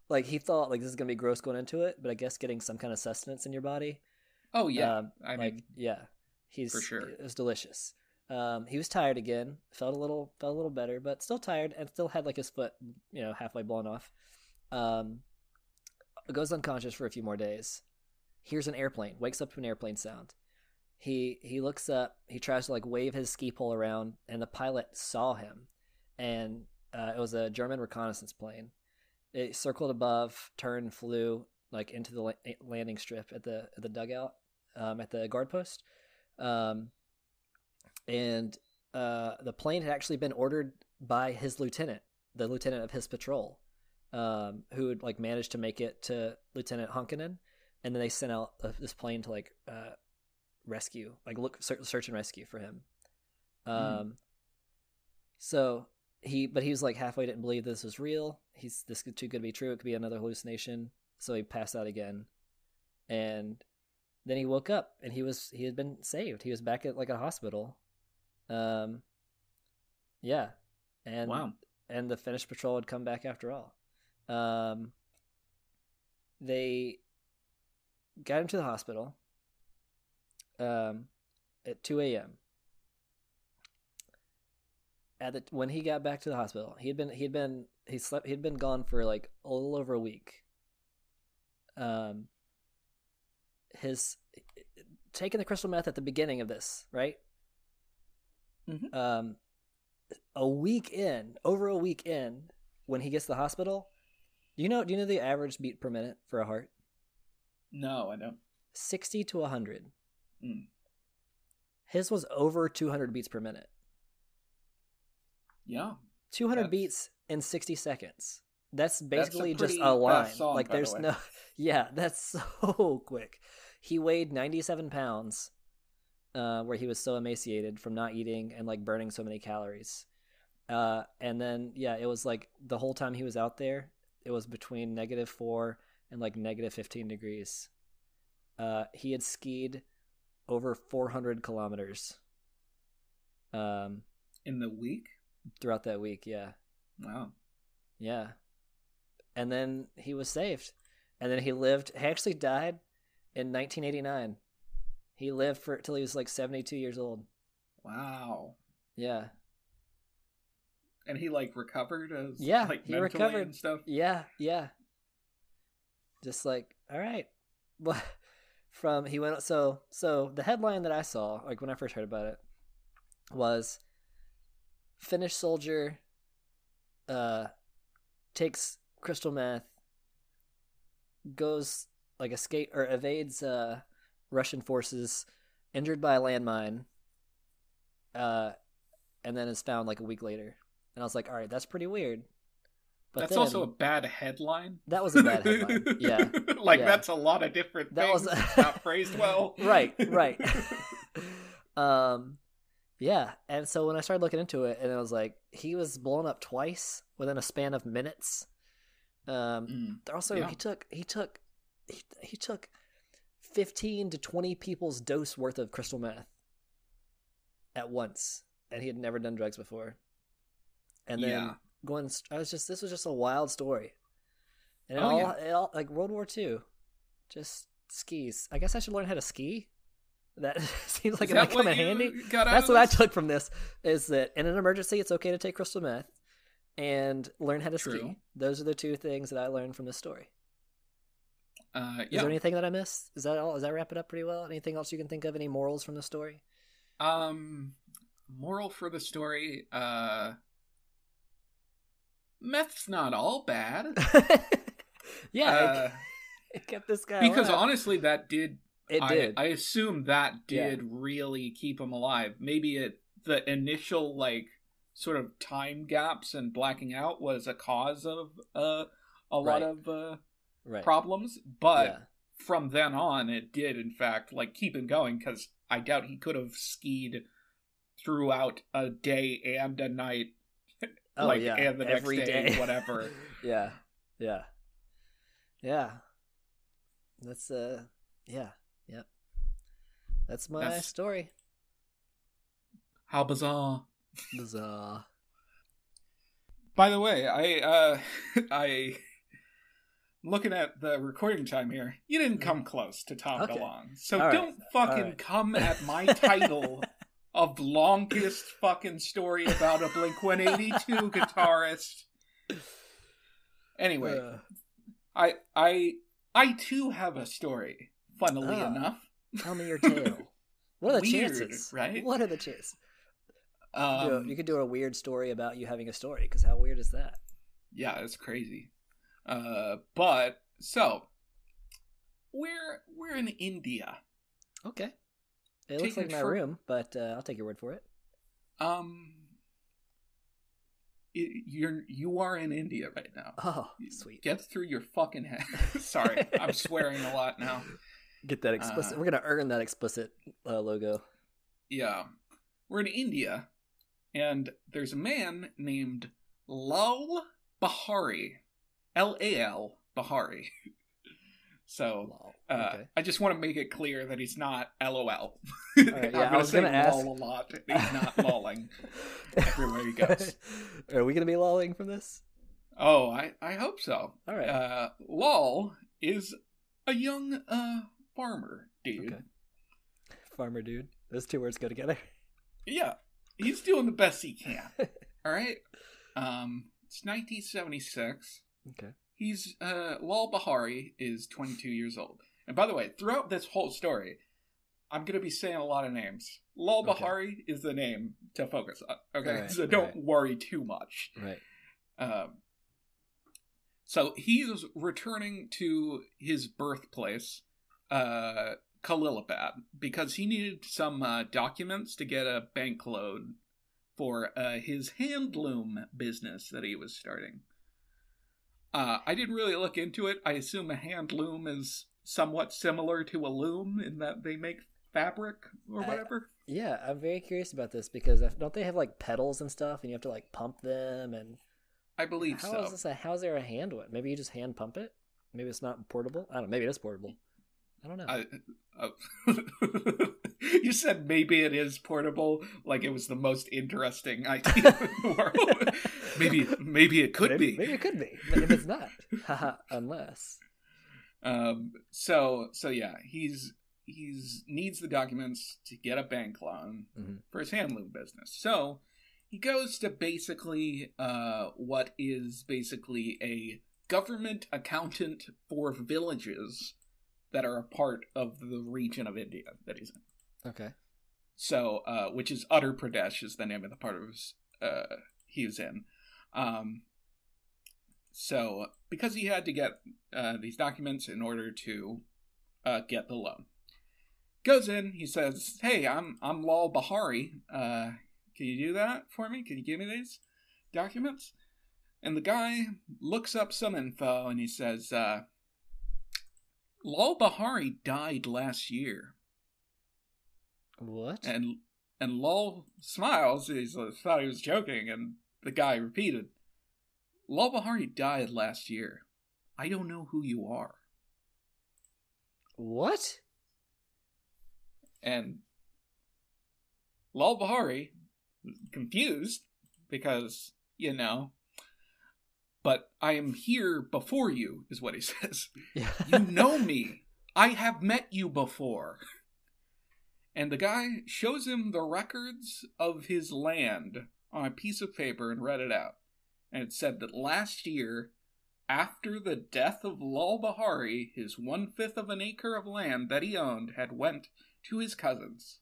S3: Like, he thought, like, this is going to be gross going into it, but I guess getting some kind of sustenance in your body.
S2: Oh, yeah. I
S3: mean, yeah.
S2: For sure.
S3: It was delicious. He was tired again. Felt a little better, but still tired, and still had, like, his foot, halfway blown off. Goes unconscious for a few more days. Hears an airplane. Wakes up to an airplane sound. He looks up. He tries to like wave his ski pole around, and the pilot saw him. And it was a German reconnaissance plane. It circled above, turned, flew like into the landing strip at the dugout, at the guard post. And the plane had actually been ordered by his lieutenant, the lieutenant of his patrol, who had like managed to make it to Lieutenant Honkinen, and then they sent out this plane to like rescue, like search and rescue for him. So he was like halfway didn't believe this was real. This is too good to be true. It could be another hallucination. So he passed out again, and then he woke up and he had been saved. He was back at like a hospital. Yeah, and
S2: wow.
S3: And the Finnish patrol had come back after all. They got him to the hospital at 2 a.m. When he got back to the hospital, he had been gone for like a little over a week. His taking the crystal meth at the beginning of this, right?
S2: Mm-hmm.
S3: Over a week in, when he gets to the hospital, do you know the average beat per minute for a heart?
S2: No, I don't.
S3: 60 to 100.
S2: His
S3: was over 200 beats per minute.
S2: Yeah.
S3: 200 beats in 60 seconds. That's basically just
S2: a
S3: a line.
S2: song,
S3: like there's no, yeah, that's so quick. He weighed 97 pounds, where he was so emaciated from not eating and like burning so many calories. And then, yeah, it was like the whole time he was out there, it was between -4 and like -15 degrees. He had skied over 400 kilometers.
S2: In the week?
S3: Throughout that week, yeah.
S2: Wow.
S3: Yeah. And then he was saved. And then he actually died in 1989. He lived till he was like 72 years old.
S2: Wow.
S3: Yeah.
S2: And he like recovered as
S3: he
S2: mentally
S3: recovered
S2: and stuff?
S3: Yeah. Just like, all right. Well, from he went so the headline that I saw, like when I first heard about it, was Finnish soldier takes crystal meth, goes like escape or evades Russian forces, injured by a landmine, and then is found like a week later. And I was like, all right, that's pretty weird. But
S2: that's
S3: then,
S2: also a bad headline.
S3: That was a bad headline. Yeah.
S2: Like, that's a lot of different things. It's not phrased well.
S3: Right. Yeah. And so when I started looking into it, and it was like, he was blown up twice within a span of minutes. Also, yeah. he took 15 to 20 people's dose worth of crystal meth at once, and he had never done drugs before. And then this was just a wild story. And it all like World War II, just skis. I guess I should learn how to ski. That seems like it might come in handy. That's what I took from this, is that in an emergency, it's okay to take crystal meth and learn how to ski. Those are the two things that I learned from this story. Is there anything that I missed? Is that all? Does that wrap it up pretty well? Anything else you can think of? Any morals from the story?
S2: Moral for the story, meth's not all bad.
S3: Yeah, it kept this guy
S2: because
S3: alive.
S2: Honestly, that did.
S3: It did.
S2: I assume that did really keep him alive. Maybe the initial like sort of time gaps and blacking out was a cause of a lot of problems, but from then on, it did in fact like keep him going, because I doubt he could have skied throughout a day and a night, and the
S3: every
S2: next day,
S3: day.
S2: whatever.
S3: Yeah. That's That's my story.
S2: How bizarre.
S3: Bizarre.
S2: By the way, I looking at the recording time here, you didn't come close to Tom DeLonge. So don't fucking come at my title of longest fucking story about a Blink-182 guitarist. Anyway, I too have a story, funnily enough.
S3: Tell me your tale. What are the
S2: Weird,
S3: chances?
S2: Right?
S3: What are the chances? You could do a weird story about you having a story, because how weird is that?
S2: Yeah, it's crazy. But so we're in India.
S3: Okay. It looks like my room, but I'll take your word for it.
S2: You are in India right now.
S3: Oh, sweet.
S2: Get through your fucking head. Sorry, I'm swearing a lot now.
S3: Get that explicit. We're gonna earn that explicit logo.
S2: Yeah, we're in India, and there's a man named Lal Bihari, Lal Bihari. So, I just want to make it clear that he's not LOL.
S3: Right, yeah,
S2: I was going to ask lol a lot. He's not lolling everywhere he goes.
S3: Are we going to be lolling from this?
S2: Oh, I hope so.
S3: All right.
S2: Lal is a young farmer dude. Okay.
S3: Farmer dude. Those two words go together.
S2: Yeah, he's doing the best he can. All right. It's 1976.
S3: Okay.
S2: He's Lal Bihari is 22 years old. And by the way, throughout this whole story, I'm going to be saying a lot of names. Lal Bihari is the name to focus on. Okay, right, so don't worry too much.
S3: Right.
S2: So he is returning to his birthplace, Khalilabad, because he needed some documents to get a bank loan for his handloom business that he was starting. I didn't really look into it. I assume a hand loom is somewhat similar to a loom in that they make fabric or whatever.
S3: Yeah, I'm very curious about this, because don't they have like pedals and stuff, and you have to like pump them? And
S2: I believe so.
S3: How's there a hand one? Maybe you just hand pump it? Maybe it's not portable? I don't know. Maybe it is portable. I don't know.
S2: You said maybe it is portable, like it was the most interesting idea in the world. Maybe it could be.
S3: Maybe it could be. But if it's not, unless.
S2: So yeah, he's needs the documents to get a bank loan for his handloom business. So he goes to basically what is basically a government accountant for villages that are a part of the region of India that he's in.
S3: Okay.
S2: So, which is Uttar Pradesh is the name of the part of he was in. So, because he had to get these documents in order to get the loan, goes in. He says, "Hey, I'm Lal Bihari. Can you do that for me? Can you give me these documents?" And the guy looks up some info and he says, "Lal Bihari died last year."
S3: What?
S2: And Lal smiles. He thought he was joking, and the guy repeated, "Lal Bihari died last year. I don't know who you are."
S3: What?
S2: And Lal Bihari, confused, because, but I am here before you, is what he says.
S3: Yeah.
S2: You know me. I have met you before. And the guy shows him the records of his land on a piece of paper and read it out. And it said that last year, after the death of Lal Bihari, his 1/5 of an acre of land that he owned had went to his cousins.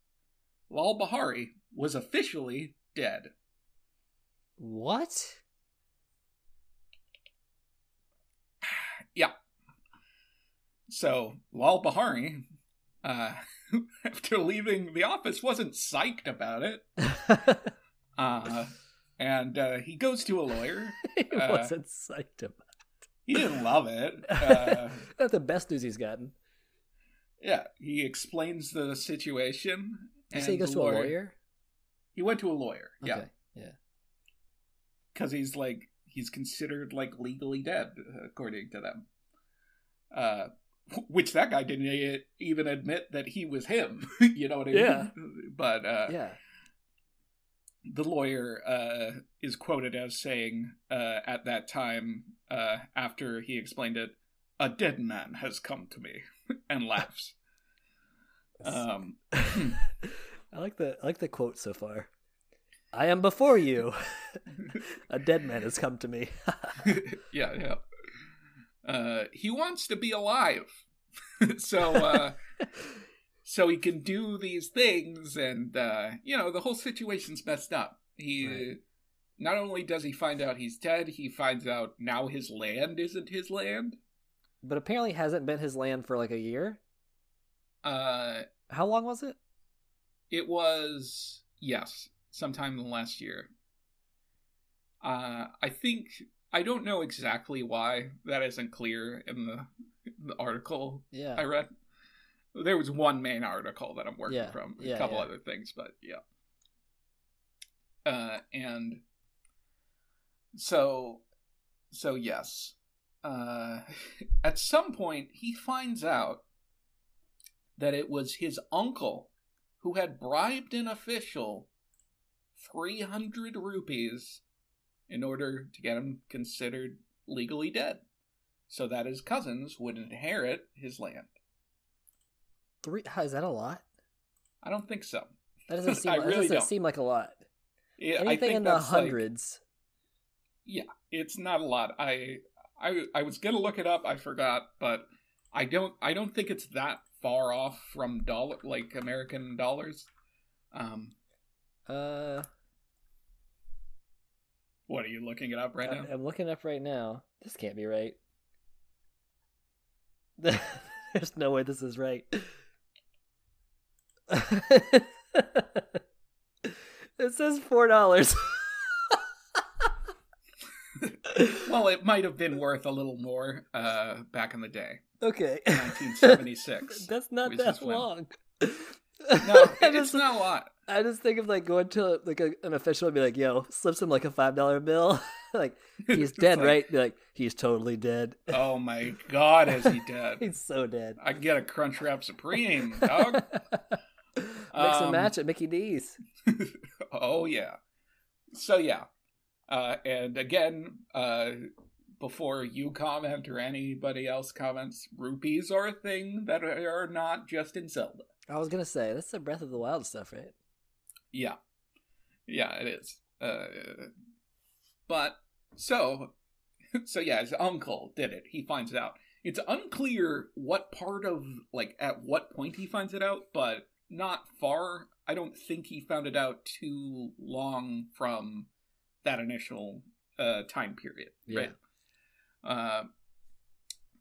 S2: Lal Bihari was officially dead.
S3: What?
S2: Yeah. So, Lal Bihari, after leaving the office, wasn't psyched about it. And he goes to a lawyer.
S3: He wasn't psyched about it.
S2: He didn't love it.
S3: That's the best news he's gotten.
S2: Yeah, he explains the situation.
S3: Did you say he goes to a lawyer?
S2: He went to a lawyer, yeah.
S3: Okay, yeah.
S2: Because he's considered, legally dead, according to them. Which that guy didn't even admit that he was him. You know what I mean?
S3: Yeah.
S2: But,
S3: yeah.
S2: The lawyer is quoted as saying, at that time, after he explained it, "A dead man has come to me," and laughs.
S3: I like the quote so far. "I am before you. A dead man has come to me."
S2: Yeah. He wants to be alive, so he can do these things, and the whole situation's messed up. He Not only does he find out he's dead, he finds out now his land isn't his land.
S3: But apparently hasn't been his land for a year. How long was it?
S2: It was, yes, sometime in the last year. I don't know exactly why. That isn't clear in the article I read. There was one main article that I'm working from, a couple other things, but yeah. And so yes. At some point, he finds out that it was his uncle who had bribed an official 300 rupees in order to get him considered legally dead, so that his cousins would inherit his land.
S3: Is that a lot?
S2: I don't think so.
S3: That doesn't seem, seem like a lot.
S2: Yeah,
S3: anything
S2: I think
S3: in the hundreds.
S2: Yeah, it's not a lot. I was gonna look it up. I forgot, but I don't think it's that far off from American dollars. What are you looking it up right now?
S3: I'm looking up right now. This can't be right. There's no way this is right. It says $4.
S2: Well, it might have been worth a little more back in the day.
S3: Okay.
S2: 1976.
S3: That's not that long.
S2: No, it's not a lot.
S3: I just think of going to an official and be like, "Yo, slips him a $5 bill." He's dead, right? Be like, "He's totally dead."
S2: Oh my God, is he dead?
S3: He's so dead.
S2: I get a Crunchwrap Supreme, dog.
S3: Mix and match at Mickey D's.
S2: Oh yeah. So yeah. And again, before you comment or anybody else comments, rupees are a thing that are not just in Zelda.
S3: I was gonna say, that's the Breath of the Wild stuff, right?
S2: Yeah. Yeah, it is. But, so yeah, his uncle did it. He finds out. It's unclear what part of, like, at what point he finds it out, but not far. I don't think he found it out too long from that initial time period, right?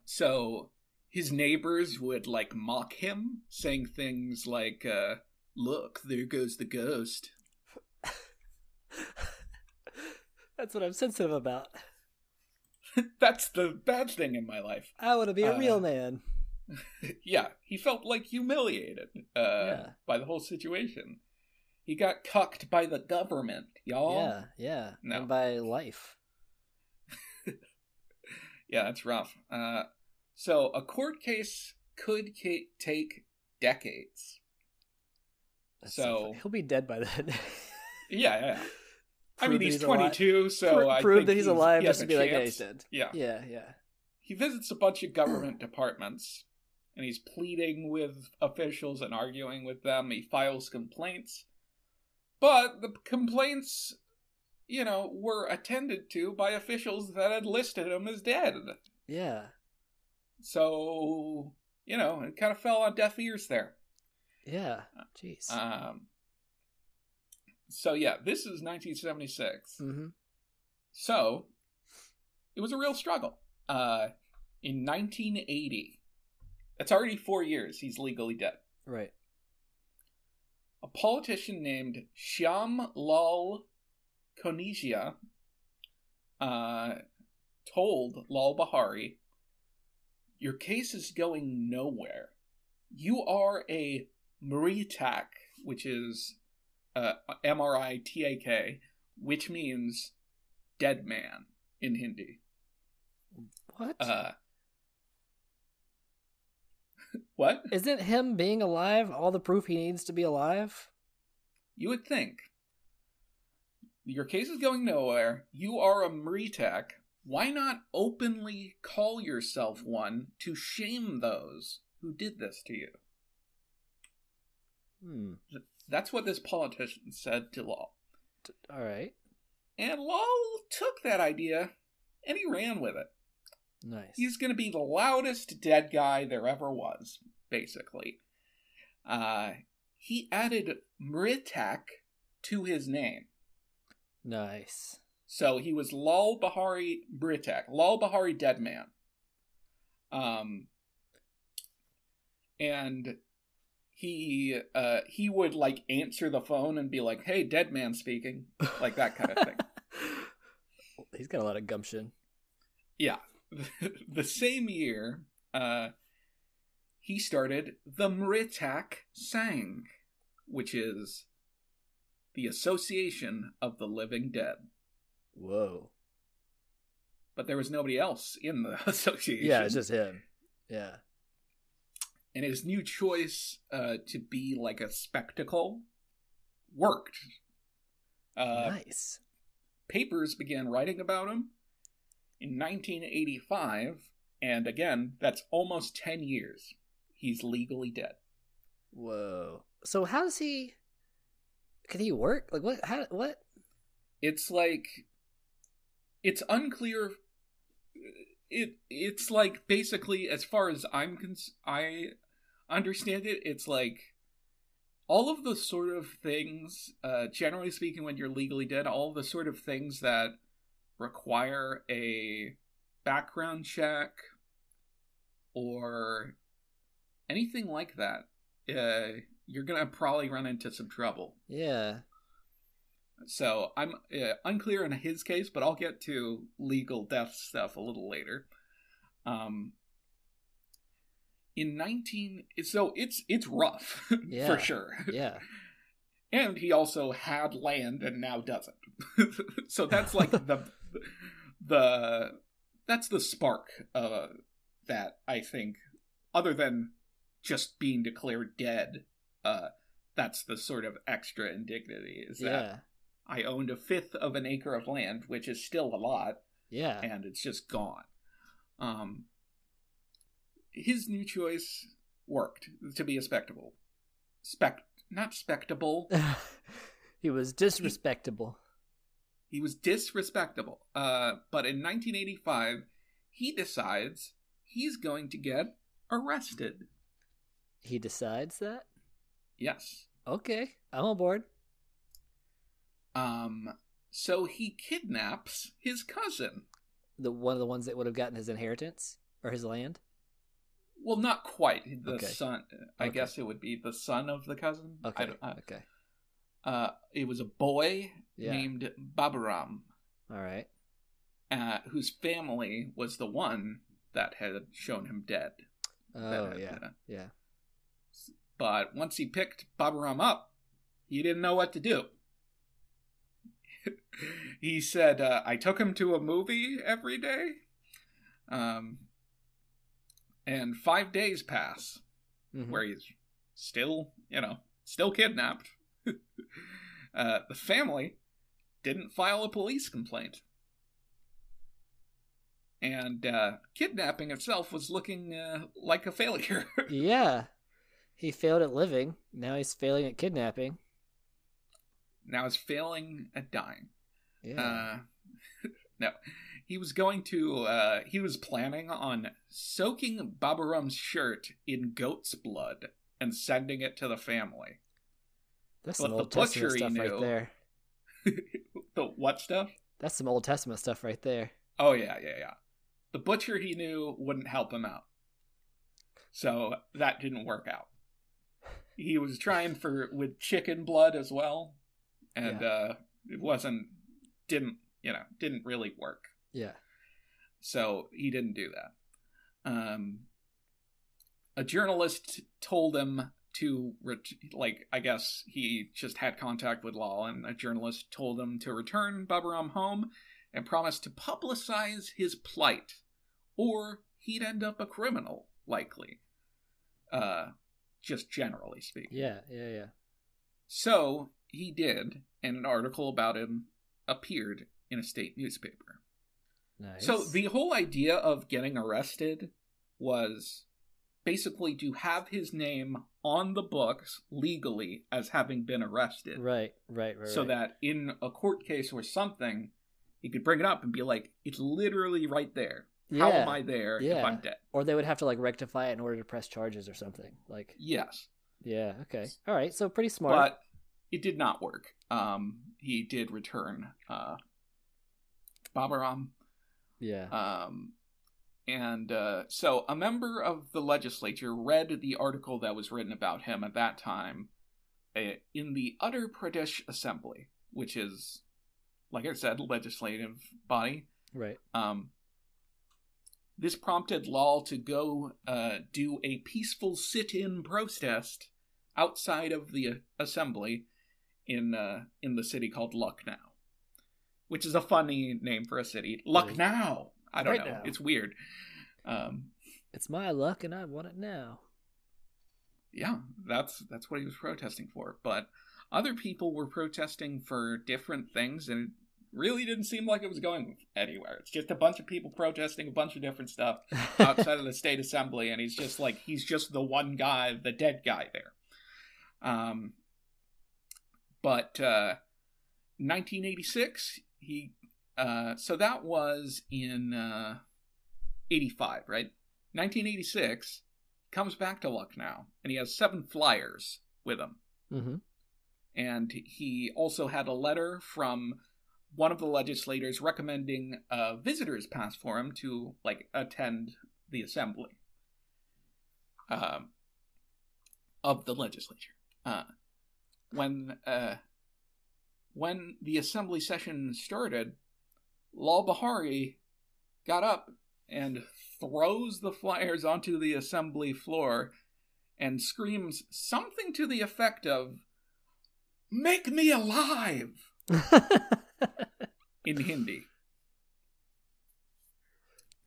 S2: So his neighbors would, like, mock him, saying things like, look, there goes the ghost.
S3: That's what I'm sensitive about.
S2: That's the bad thing in my life.
S3: I want to be a real man.
S2: Yeah, he felt, like, humiliated by the whole situation. He got cucked by the government, y'all.
S3: Yeah.
S2: No.
S3: And by life.
S2: Yeah, that's rough. So a court case could take decades. So
S3: he'll be dead by then.
S2: Yeah. I mean, he's 22, alive. So I
S3: prove
S2: think
S3: that he's alive
S2: he
S3: just to be like,
S2: chance.
S3: hey, he's dead.
S2: Yeah.
S3: Yeah.
S2: He visits a bunch of government departments, and he's pleading with officials and arguing with them. He files complaints. But the complaints, were attended to by officials that had listed him as dead.
S3: Yeah.
S2: So, it kind of fell on deaf ears there.
S3: Yeah. Jeez.
S2: So, yeah, this is 1976.
S3: Mm-hmm.
S2: So, it was a real struggle. In 1980, it's already 4 years he's legally dead.
S3: Right.
S2: A politician named Shyam Lal Konijia told Lal Bihari, your case is going nowhere. You are a Mritak, which is M-R-I-T-A-K, which means dead man in Hindi.
S3: What?
S2: What?
S3: Isn't him being alive all the proof he needs to be alive?
S2: You would think. Your case is going nowhere. You are a Mritak. Why not openly call yourself one to shame those who did this to you? That's what this politician said to Lal.
S3: All right.
S2: And Lal took that idea and he ran with it.
S3: Nice.
S2: He's going to be the loudest dead guy there ever was, basically. He added Mritak to his name.
S3: Nice.
S2: So he was Lal Bihari Mritak, Lal Bihari Dead Man. And he would, like, answer the phone and be like, hey, dead man speaking. Like that kind of thing.
S3: He's got a lot of gumption.
S2: Yeah. The same year, he started the Mritak Sangh, which is the Association of the Living Dead.
S3: Whoa.
S2: But there was nobody else in the association.
S3: Yeah, it's just him. Yeah.
S2: And his new choice to be like a spectacle worked.
S3: Nice.
S2: Papers began writing about him in 1985, and again, that's almost 10 years. He's legally dead.
S3: Whoa. So how does he... Can he work? Like, what? How? What?
S2: It's like... It's unclear... It's like, basically, as far as I understand it, it's like all of the sort of things, generally speaking, when you're legally dead, all of the sort of things that require a background check or anything like that, you're gonna probably run into some trouble.
S3: Yeah.
S2: So I'm unclear in his case, but I'll get to legal death stuff a little later. So it's rough.
S3: Yeah.
S2: For sure.
S3: Yeah.
S2: And he also had land and now doesn't. So that's like that's the spark that I think, other than just being declared dead, that's the sort of extra indignity, is that I owned a fifth of an acre of land, which is still a lot.
S3: Yeah.
S2: And it's just gone. His new choice worked to be a spectacle. Not spectable.
S3: He was disrespectable.
S2: He was disrespectable. But in 1985, he decides he's going to get arrested.
S3: He decides that?
S2: Yes.
S3: Okay, I'm on board.
S2: So he kidnaps his cousin.
S3: One of the ones that would have gotten his inheritance or his land?
S2: Well, not quite. The
S3: Okay.
S2: son. I guess it would be the son of the cousin.
S3: Okay. Okay.
S2: It was a boy
S3: Yeah.
S2: named Baburam,
S3: All right.
S2: whose family was the one that had shown him dead.
S3: Oh,
S2: That,
S3: yeah. Yeah.
S2: But once he picked Baburam up, he didn't know what to do. He said, I took him to a movie every day. And 5 days pass where he's still kidnapped. The family didn't file a police complaint. And kidnapping itself was looking like a failure.
S3: Yeah. He failed at living. Now he's failing at kidnapping.
S2: Now he's failing at dying.
S3: Yeah.
S2: No. He was planning on soaking Baburam's shirt in goat's blood and sending it to the family.
S3: That's
S2: But
S3: some
S2: the
S3: Old Testament
S2: butcher he
S3: stuff
S2: knew.
S3: right there.
S2: The what stuff?
S3: That's some Old Testament stuff right there.
S2: Oh, yeah. The butcher he knew wouldn't help him out. So that didn't work out. He was trying with chicken blood as well. And it didn't really work.
S3: Yeah.
S2: So he didn't do that. A journalist told him to, I guess he just had contact with Lal, and a journalist told him to return Baburam home and promised to publicize his plight, or he'd end up a criminal, likely. Just generally speaking.
S3: Yeah.
S2: So he did, and an article about him appeared in a state newspaper.
S3: Nice.
S2: So the whole idea of getting arrested was basically to have his name on the books legally as having been arrested.
S3: Right.
S2: So that in a court case or something, he could bring it up and be like, it's literally right there. How am I there if I'm dead?
S3: Or they would have to rectify it in order to press charges or something.
S2: Yes.
S3: Yeah, okay. All right, so pretty smart.
S2: But it did not work. He did return Baburam.
S3: Yeah.
S2: So a member of the legislature read the article that was written about him at that time in the Uttar Pradesh Assembly, which is, like I said, legislative body.
S3: Right.
S2: This prompted Lal to go do a peaceful sit-in protest outside of the assembly in the city called Lucknow, which is a funny name for a city. Lucknow. I don't know.
S3: Now.
S2: It's weird.
S3: It's my luck, and I want it now.
S2: Yeah, that's what he was protesting for. But other people were protesting for different things, and it really didn't seem like it was going anywhere. It's just a bunch of people protesting a bunch of different stuff outside of the state assembly, and he's just the one guy, the dead guy there. But 1986, so that was in 85, right? 1986, he comes back to Lucknow, and he has 7 flyers with him.
S3: Mm-hmm.
S2: And he also had a letter from one of the legislators recommending a visitor's pass for him to attend the assembly of the legislature. When the assembly session started, Lal Bihari got up and throws the flyers onto the assembly floor and screams something to the effect of, "Make me alive!" in Hindi.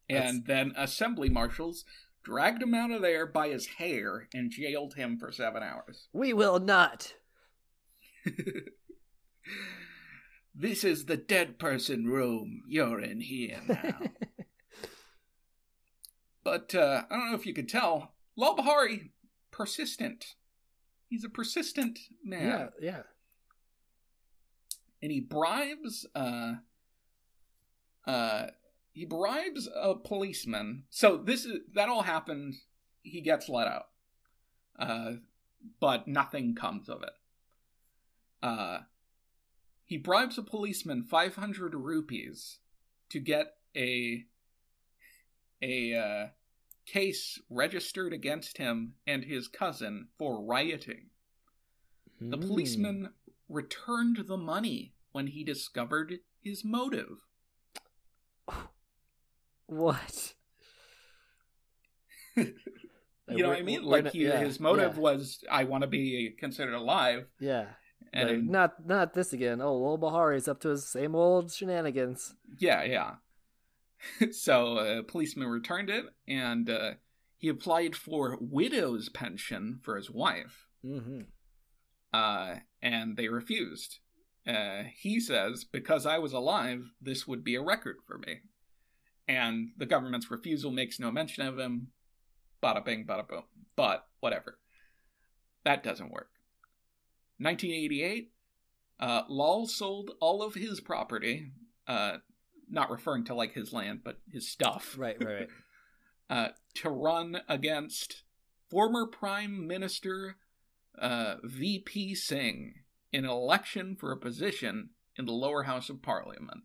S2: And then assembly marshals dragged him out of there by his hair and jailed him for 7 hours.
S3: We will not.
S2: This is the dead person room. You're in here now. But I don't know if you could tell, Lal Bihari, persistent. He's a persistent man.
S3: Yeah.
S2: And he bribes he bribes a policeman. So that all happened. He gets let out. But nothing comes of it. He bribes a policeman 500 rupees to get a case registered against him and his cousin for rioting. The policeman returned the money when he discovered his motive.
S3: What?
S2: You know what I mean? Like his motive was, I want to be considered alive.
S3: Yeah.
S2: And
S3: like, not this again. Oh, Lal Bihari's up to his same old shenanigans.
S2: Yeah. So a policeman returned it, and he applied for widow's pension for his wife.
S3: Mm-hmm.
S2: And they refused. He says, because I was alive, this would be a record for me. And the government's refusal makes no mention of him. Bada bing, bada boom. But whatever. That doesn't work. 1988, Lal sold all of his property, not referring to like his land, but his stuff.
S3: Right.
S2: To run against former Prime Minister VP Singh in an election for a position in the lower house of Parliament.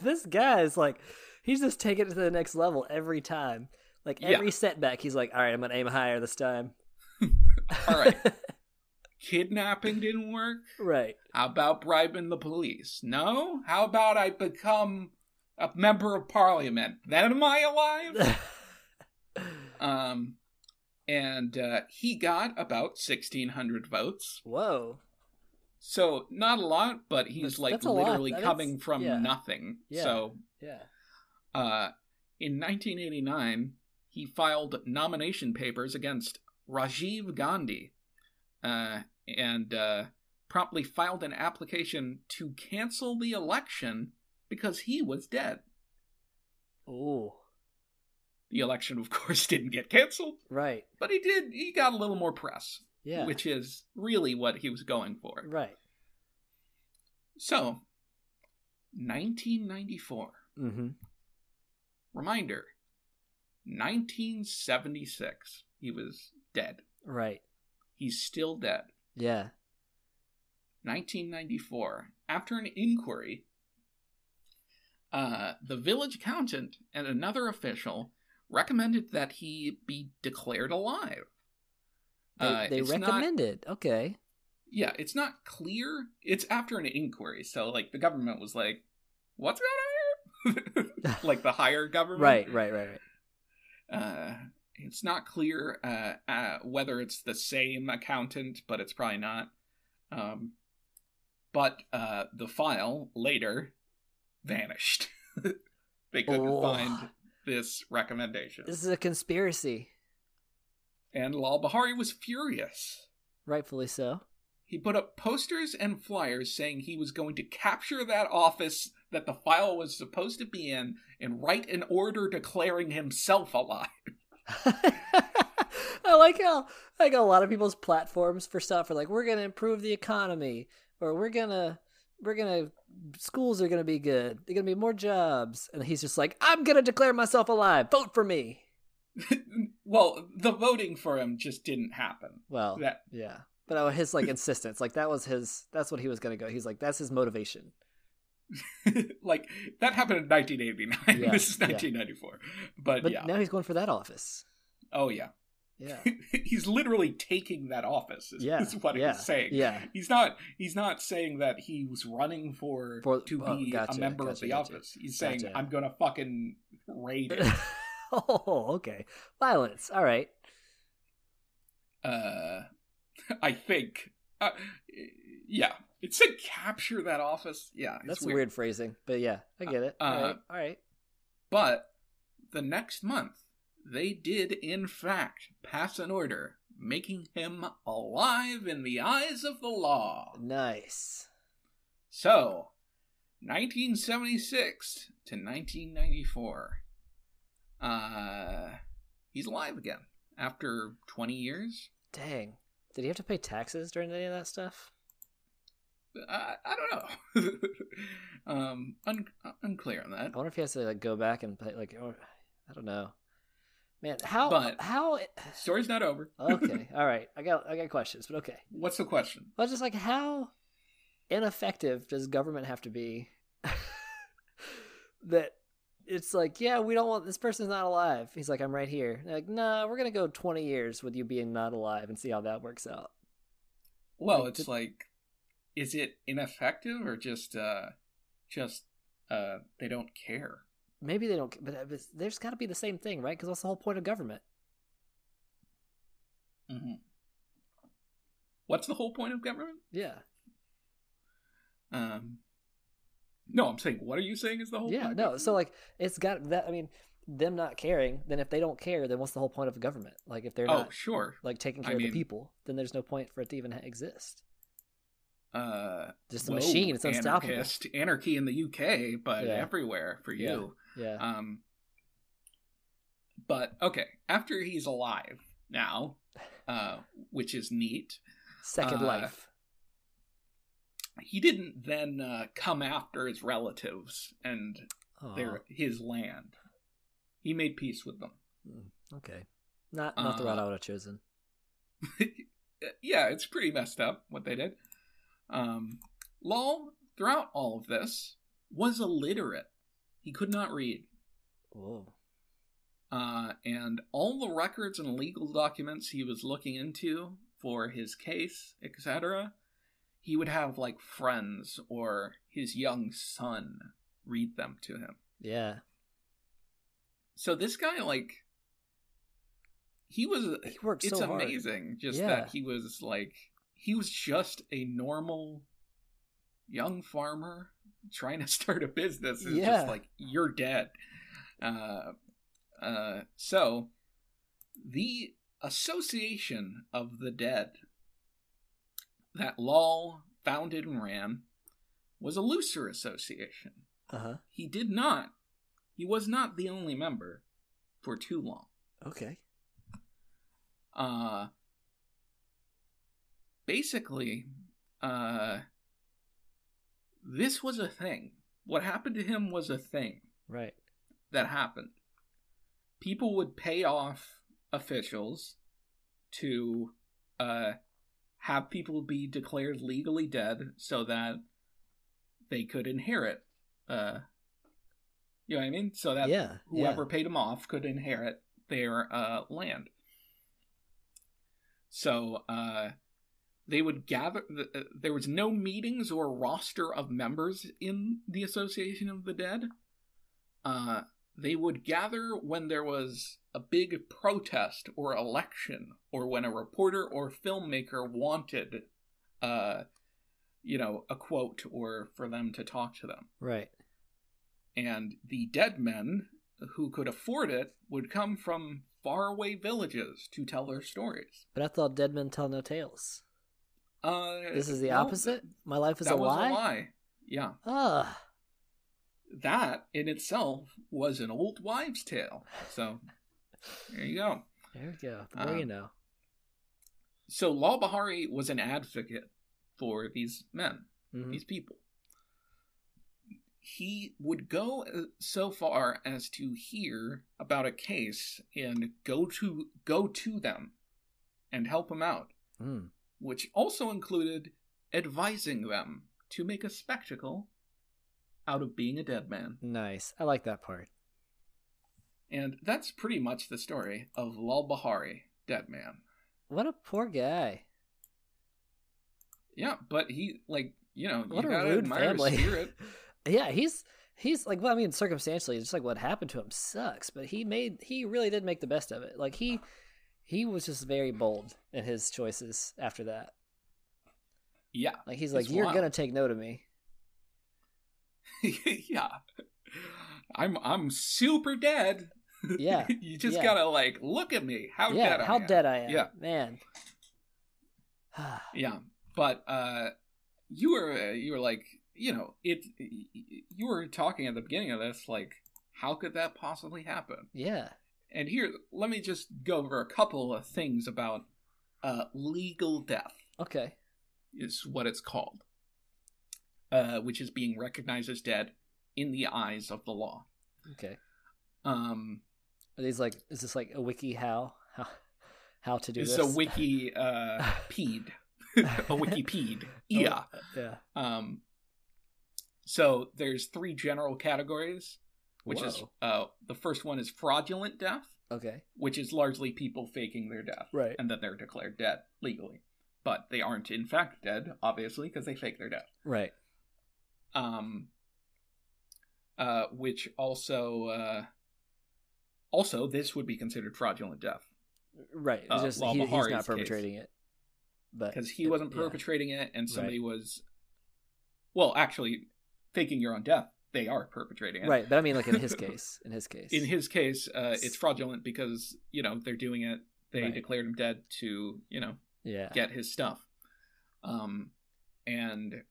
S3: This guy is like, he's just taking it to the next level every time. Like every setback, he's like, all right, I'm going to aim higher this time.
S2: All right. Kidnapping didn't work?
S3: Right.
S2: How about bribing the police? No? How about I become a member of Parliament? Then am I alive? And he got about 1,600 votes.
S3: Whoa.
S2: So, not a lot, but he's that's literally coming from nothing.
S3: Yeah.
S2: So, in 1989, he filed nomination papers against Rajiv Gandhi, and promptly filed an application to cancel the election because he was dead.
S3: Oh.
S2: The election, of course, didn't get canceled.
S3: Right.
S2: But he got a little more press.
S3: Yeah.
S2: Which is really what he was going for.
S3: Right.
S2: So, 1994.
S3: Mm-hmm.
S2: Reminder, 1976. He was dead.
S3: Right.
S2: He's still dead.
S3: Yeah.
S2: 1994. After an inquiry, the village accountant and another official recommended that he be declared alive.
S3: They recommended. Okay.
S2: Yeah, it's not clear. It's after an inquiry, so like the government was like, "What's going on here?" Like the higher government.
S3: Right.
S2: It's not clear whether it's the same accountant, but it's probably not. But the file later vanished. They couldn't find this recommendation.
S3: This is a conspiracy.
S2: And Lal Bihari was furious.
S3: Rightfully so.
S2: He put up posters and flyers saying he was going to capture that office that the file was supposed to be in and write an order declaring himself alive.
S3: I like how a lot of people's platforms for stuff are like, we're going to improve the economy, or we're going to schools are going to be good. There're going to be more jobs. And he's just like, I'm going to declare myself alive. Vote for me.
S2: Well, the voting for him just didn't happen.
S3: Well, yeah. But his like insistence, like that's what he was going to go. He's like, that's his motivation.
S2: Like that happened in 1989.
S3: Yeah,
S2: this is 1994. But yeah.
S3: Now he's going for that office.
S2: Oh yeah.
S3: Yeah.
S2: He's literally taking that office is what he's saying.
S3: Yeah.
S2: He's not saying that he was running to be a member of the office. He's saying, I'm going to fucking raid it.
S3: Oh, okay. Violence. All right.
S2: I think. Yeah. It said capture that office. Yeah.
S3: That's weird phrasing, but yeah, I get it. All right.
S2: But the next month, they did, in fact, pass an order making him alive in the eyes of the law.
S3: Nice.
S2: So, 1976 to 1994. He's alive again after 20 years.
S3: Dang. Did he have to pay taxes during any of that stuff?
S2: I don't know. Unclear on that.
S3: I wonder if he has to like go back and play, like, or, I don't know. Man, how
S2: story's not over.
S3: Okay, all right. I got questions, but okay.
S2: What's the question?
S3: Well, just like how ineffective does government have to be that it's like, yeah, we don't want this person's not alive. He's like, I'm right here. They're like, nah, we're gonna go 20 years with you being not alive and see how that works out.
S2: Well, it's like, is it ineffective or just they don't care?
S3: Maybe they don't, but there's got to be the same thing, right? Because that's the whole point of government.
S2: Mm-hmm. What's the whole point of government?
S3: Yeah.
S2: No, I'm saying, what are you saying is the whole point?
S3: Yeah, no. So, like, it's got that. I mean, them not caring, then if they don't care, then what's the whole point of government? Like, if they're not,
S2: sure,
S3: like, taking care of the people, then there's no point for it to even exist. Just a machine. It's unstoppable.
S2: Anarchy in the UK, but everywhere for you.
S3: Yeah.
S2: But okay, after he's alive now, which is neat.
S3: Second life.
S2: He didn't then come after his relatives and his land. He made peace with them.
S3: Okay, not the route I would have chosen.
S2: Yeah, it's pretty messed up what they did. Lal, throughout all of this, was illiterate. He could not read.
S3: Whoa.
S2: And all the records and legal documents he was looking into for his case, etc., he would have, like, friends or his young son read them to him.
S3: Yeah.
S2: So this guy, like, he worked so hard. It's amazing just that he was just a normal young farmer trying to start a business. It's just like, you're dead. So the Association of the Dead that Lal founded and ran was a looser association.
S3: Uh-huh.
S2: He was not the only member for too long.
S3: Okay.
S2: Basically, this was a thing. What happened to him was a thing.
S3: Right.
S2: That happened. People would pay off officials to have people be declared legally dead so that they could inherit. You know what I mean? So that whoever paid them off could inherit their land. So they would gather. There was no meetings or roster of members in the Association of the Dead. They would gather when there was a big protest or election, or when a reporter or filmmaker wanted, a quote or for them to talk to them.
S3: Right.
S2: And the dead men who could afford it would come from faraway villages to tell their stories.
S3: But I thought dead men tell no tales. This is the opposite? My life is a lie?
S2: That was a lie. Yeah. That, in itself, was an old wives' tale. So, there you go.
S3: There we go. The more you know.
S2: So, Lal Bihari was an advocate for these men, these people. He would go so far as to hear about a case and go to them and help them out, which also included advising them to make a spectacle out of being a dead man.
S3: Nice. I like that part.
S2: And that's pretty much the story of Lal Bihari, dead man.
S3: What a poor guy.
S2: Yeah, but he, like,
S3: what
S2: you
S3: a
S2: gotta
S3: rude
S2: admire
S3: family.
S2: his spirit.
S3: Yeah, he's like, well, I mean, circumstantially, just like what happened to him sucks, but he really did make the best of it. Like, he was just very bold in his choices after that.
S2: Yeah.
S3: Like, he's like, you're gonna take note of me.
S2: Yeah. I'm super dead.
S3: Yeah.
S2: You just gotta, like, look at me. How dead I am.
S3: How dead I am.
S2: Yeah.
S3: Man.
S2: Yeah. But you were like, you were talking at the beginning of this, like, how could that possibly happen?
S3: Yeah.
S2: And here, let me just go over a couple of things about legal death.
S3: Okay.
S2: Is what it's called. which is being recognized as dead in the eyes of the law.
S3: Okay.
S2: Are
S3: these like, is this like a wiki how to do this?
S2: It's a wiki peed. A wiki peed. Yeah.
S3: Yeah.
S2: So there's 3 general categories, which
S3: Whoa.
S2: is the first one is fraudulent death.
S3: Okay.
S2: Which is largely people faking their death.
S3: Right.
S2: And then they're declared dead legally. But they aren't in fact dead, obviously, because they fake their death.
S3: Right.
S2: Which also this would be considered fraudulent death.
S3: Right. It's just
S2: Lal
S3: he's
S2: Bihari's
S3: not perpetrating it. But
S2: because he wasn't perpetrating it, and somebody was, well, actually, faking your own death. They are perpetrating it.
S3: Right, but I mean, like in his case.
S2: In his case, it's fraudulent because, they're doing it. They declared him dead to, get his stuff. And,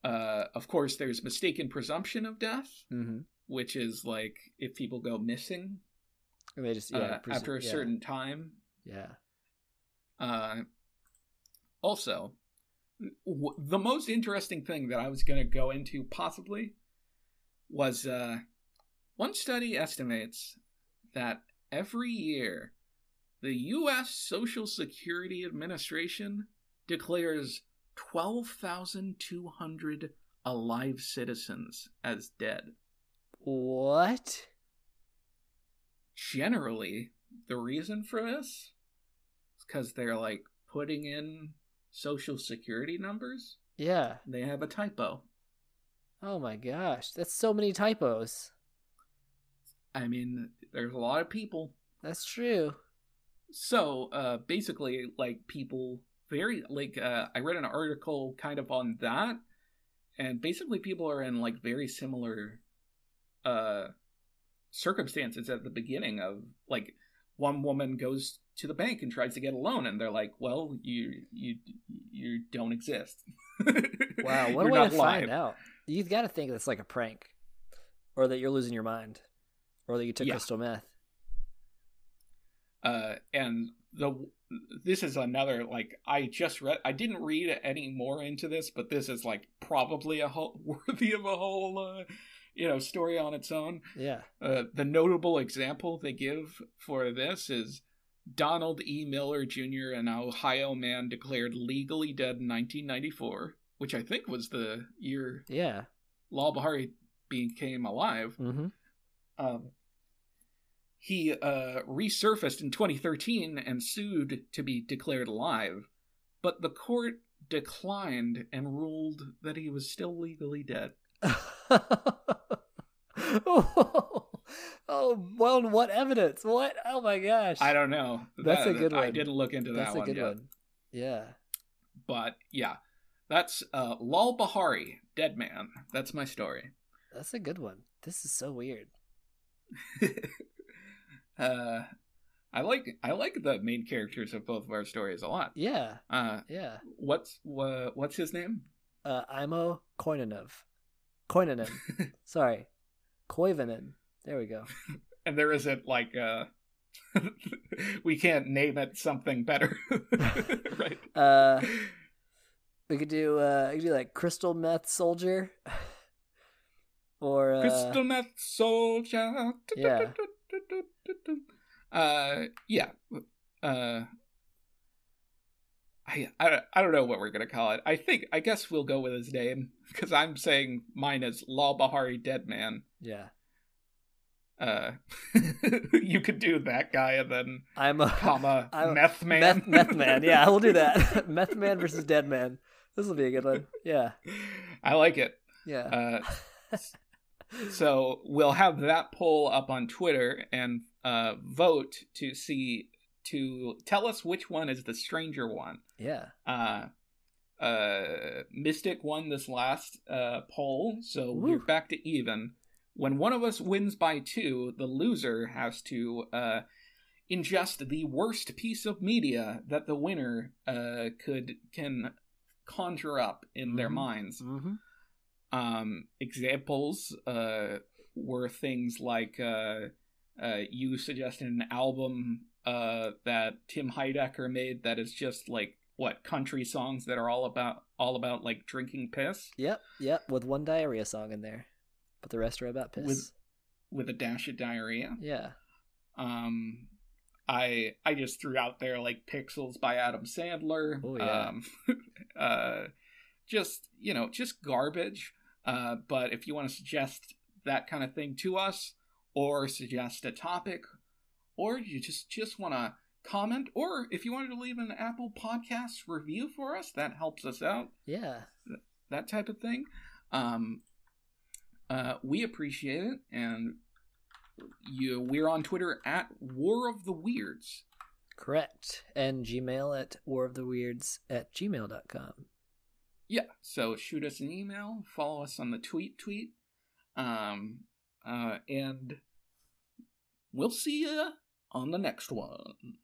S2: of course, there's mistaken presumption of death, which is like if people go missing
S3: they just,
S2: after a certain time.
S3: Yeah.
S2: Also, the most interesting thing that I was going to go into possibly was one study estimates that every year the U.S. Social Security Administration declares 12,200 alive citizens as dead.
S3: What?
S2: Generally, the reason for this is because they're like putting in Social Security numbers.
S3: Yeah.
S2: They have a typo.
S3: Oh my gosh, that's so many typos.
S2: I mean, there's a lot of people.
S3: That's true.
S2: So, basically, like, people very, like, I read an article kind of on that, and basically people are in, like, very similar, circumstances at the beginning of, like, one woman goes to the bank and tries to get a loan, and they're like, well, you don't exist.
S3: Wow, what a way to find out. You've got to think that's like a prank, or that you're losing your mind, or that you took crystal meth.
S2: And this is another, like, I didn't read any more into this, but this is like probably worthy of a whole, story on its own.
S3: Yeah.
S2: The notable example they give for this is Donald E. Miller Jr., an Ohio man declared legally dead in 1994, which I think was the year Lal Bihari became alive.
S3: Mm-hmm.
S2: He resurfaced in 2013 and sued to be declared alive, but the court declined and ruled that he was still legally dead.
S3: Oh, well, what evidence? What? Oh my gosh.
S2: I don't know.
S3: That's a good one.
S2: I didn't look into that one yet. That's a good one.
S3: Yeah.
S2: But, yeah. That's Lal Bihari, Dead Man. That's my story.
S3: That's a good one. This is so weird.
S2: I like the main characters of both of our stories a lot.
S3: Yeah.
S2: Yeah. What's his name?
S3: Aimo Koivunen. Sorry. Koivunen. There we go.
S2: And there isn't like we can't name it something better. Right.
S3: We could do like crystal meth soldier. Or
S2: crystal meth soldier.
S3: Yeah.
S2: Yeah. I don't know what we're gonna call it. I guess we'll go with his name because I'm saying mine is Lal Bihari Dead Man.
S3: Yeah.
S2: You could do that guy and then Meth Man.
S3: Meth Man. Yeah, we'll do that. Meth Man versus Dead Man. This will be a good one. Yeah.
S2: I like it.
S3: Yeah.
S2: So we'll have that poll up on Twitter and vote to tell us which one is the stranger one.
S3: Yeah.
S2: Mystic won this last poll, so we're back to even. When one of us wins by 2, the loser has to ingest the worst piece of media that the winner can conjure up in their minds.
S3: Mm-hmm.
S2: Examples were things like you suggested an album that Tim Heidecker made that is just like country songs that are all about like drinking piss.
S3: Yep, with one diarrhea song in there, but the rest are about piss.
S2: With a dash of diarrhea.
S3: Yeah.
S2: I just threw out there like Pixels by Adam Sandler.
S3: Oh yeah.
S2: Just garbage. But if you want to suggest that kind of thing to us, or suggest a topic, or you just want to comment, or if you wanted to leave an Apple Podcast review for us, that helps us out.
S3: Yeah.
S2: That type of thing. We appreciate it, and we're on Twitter at War of the Weirds.
S3: Correct. And Gmail at waroftheweirds@gmail.com.
S2: Yeah, so shoot us an email, follow us on the tweet, and we'll see you on the next one.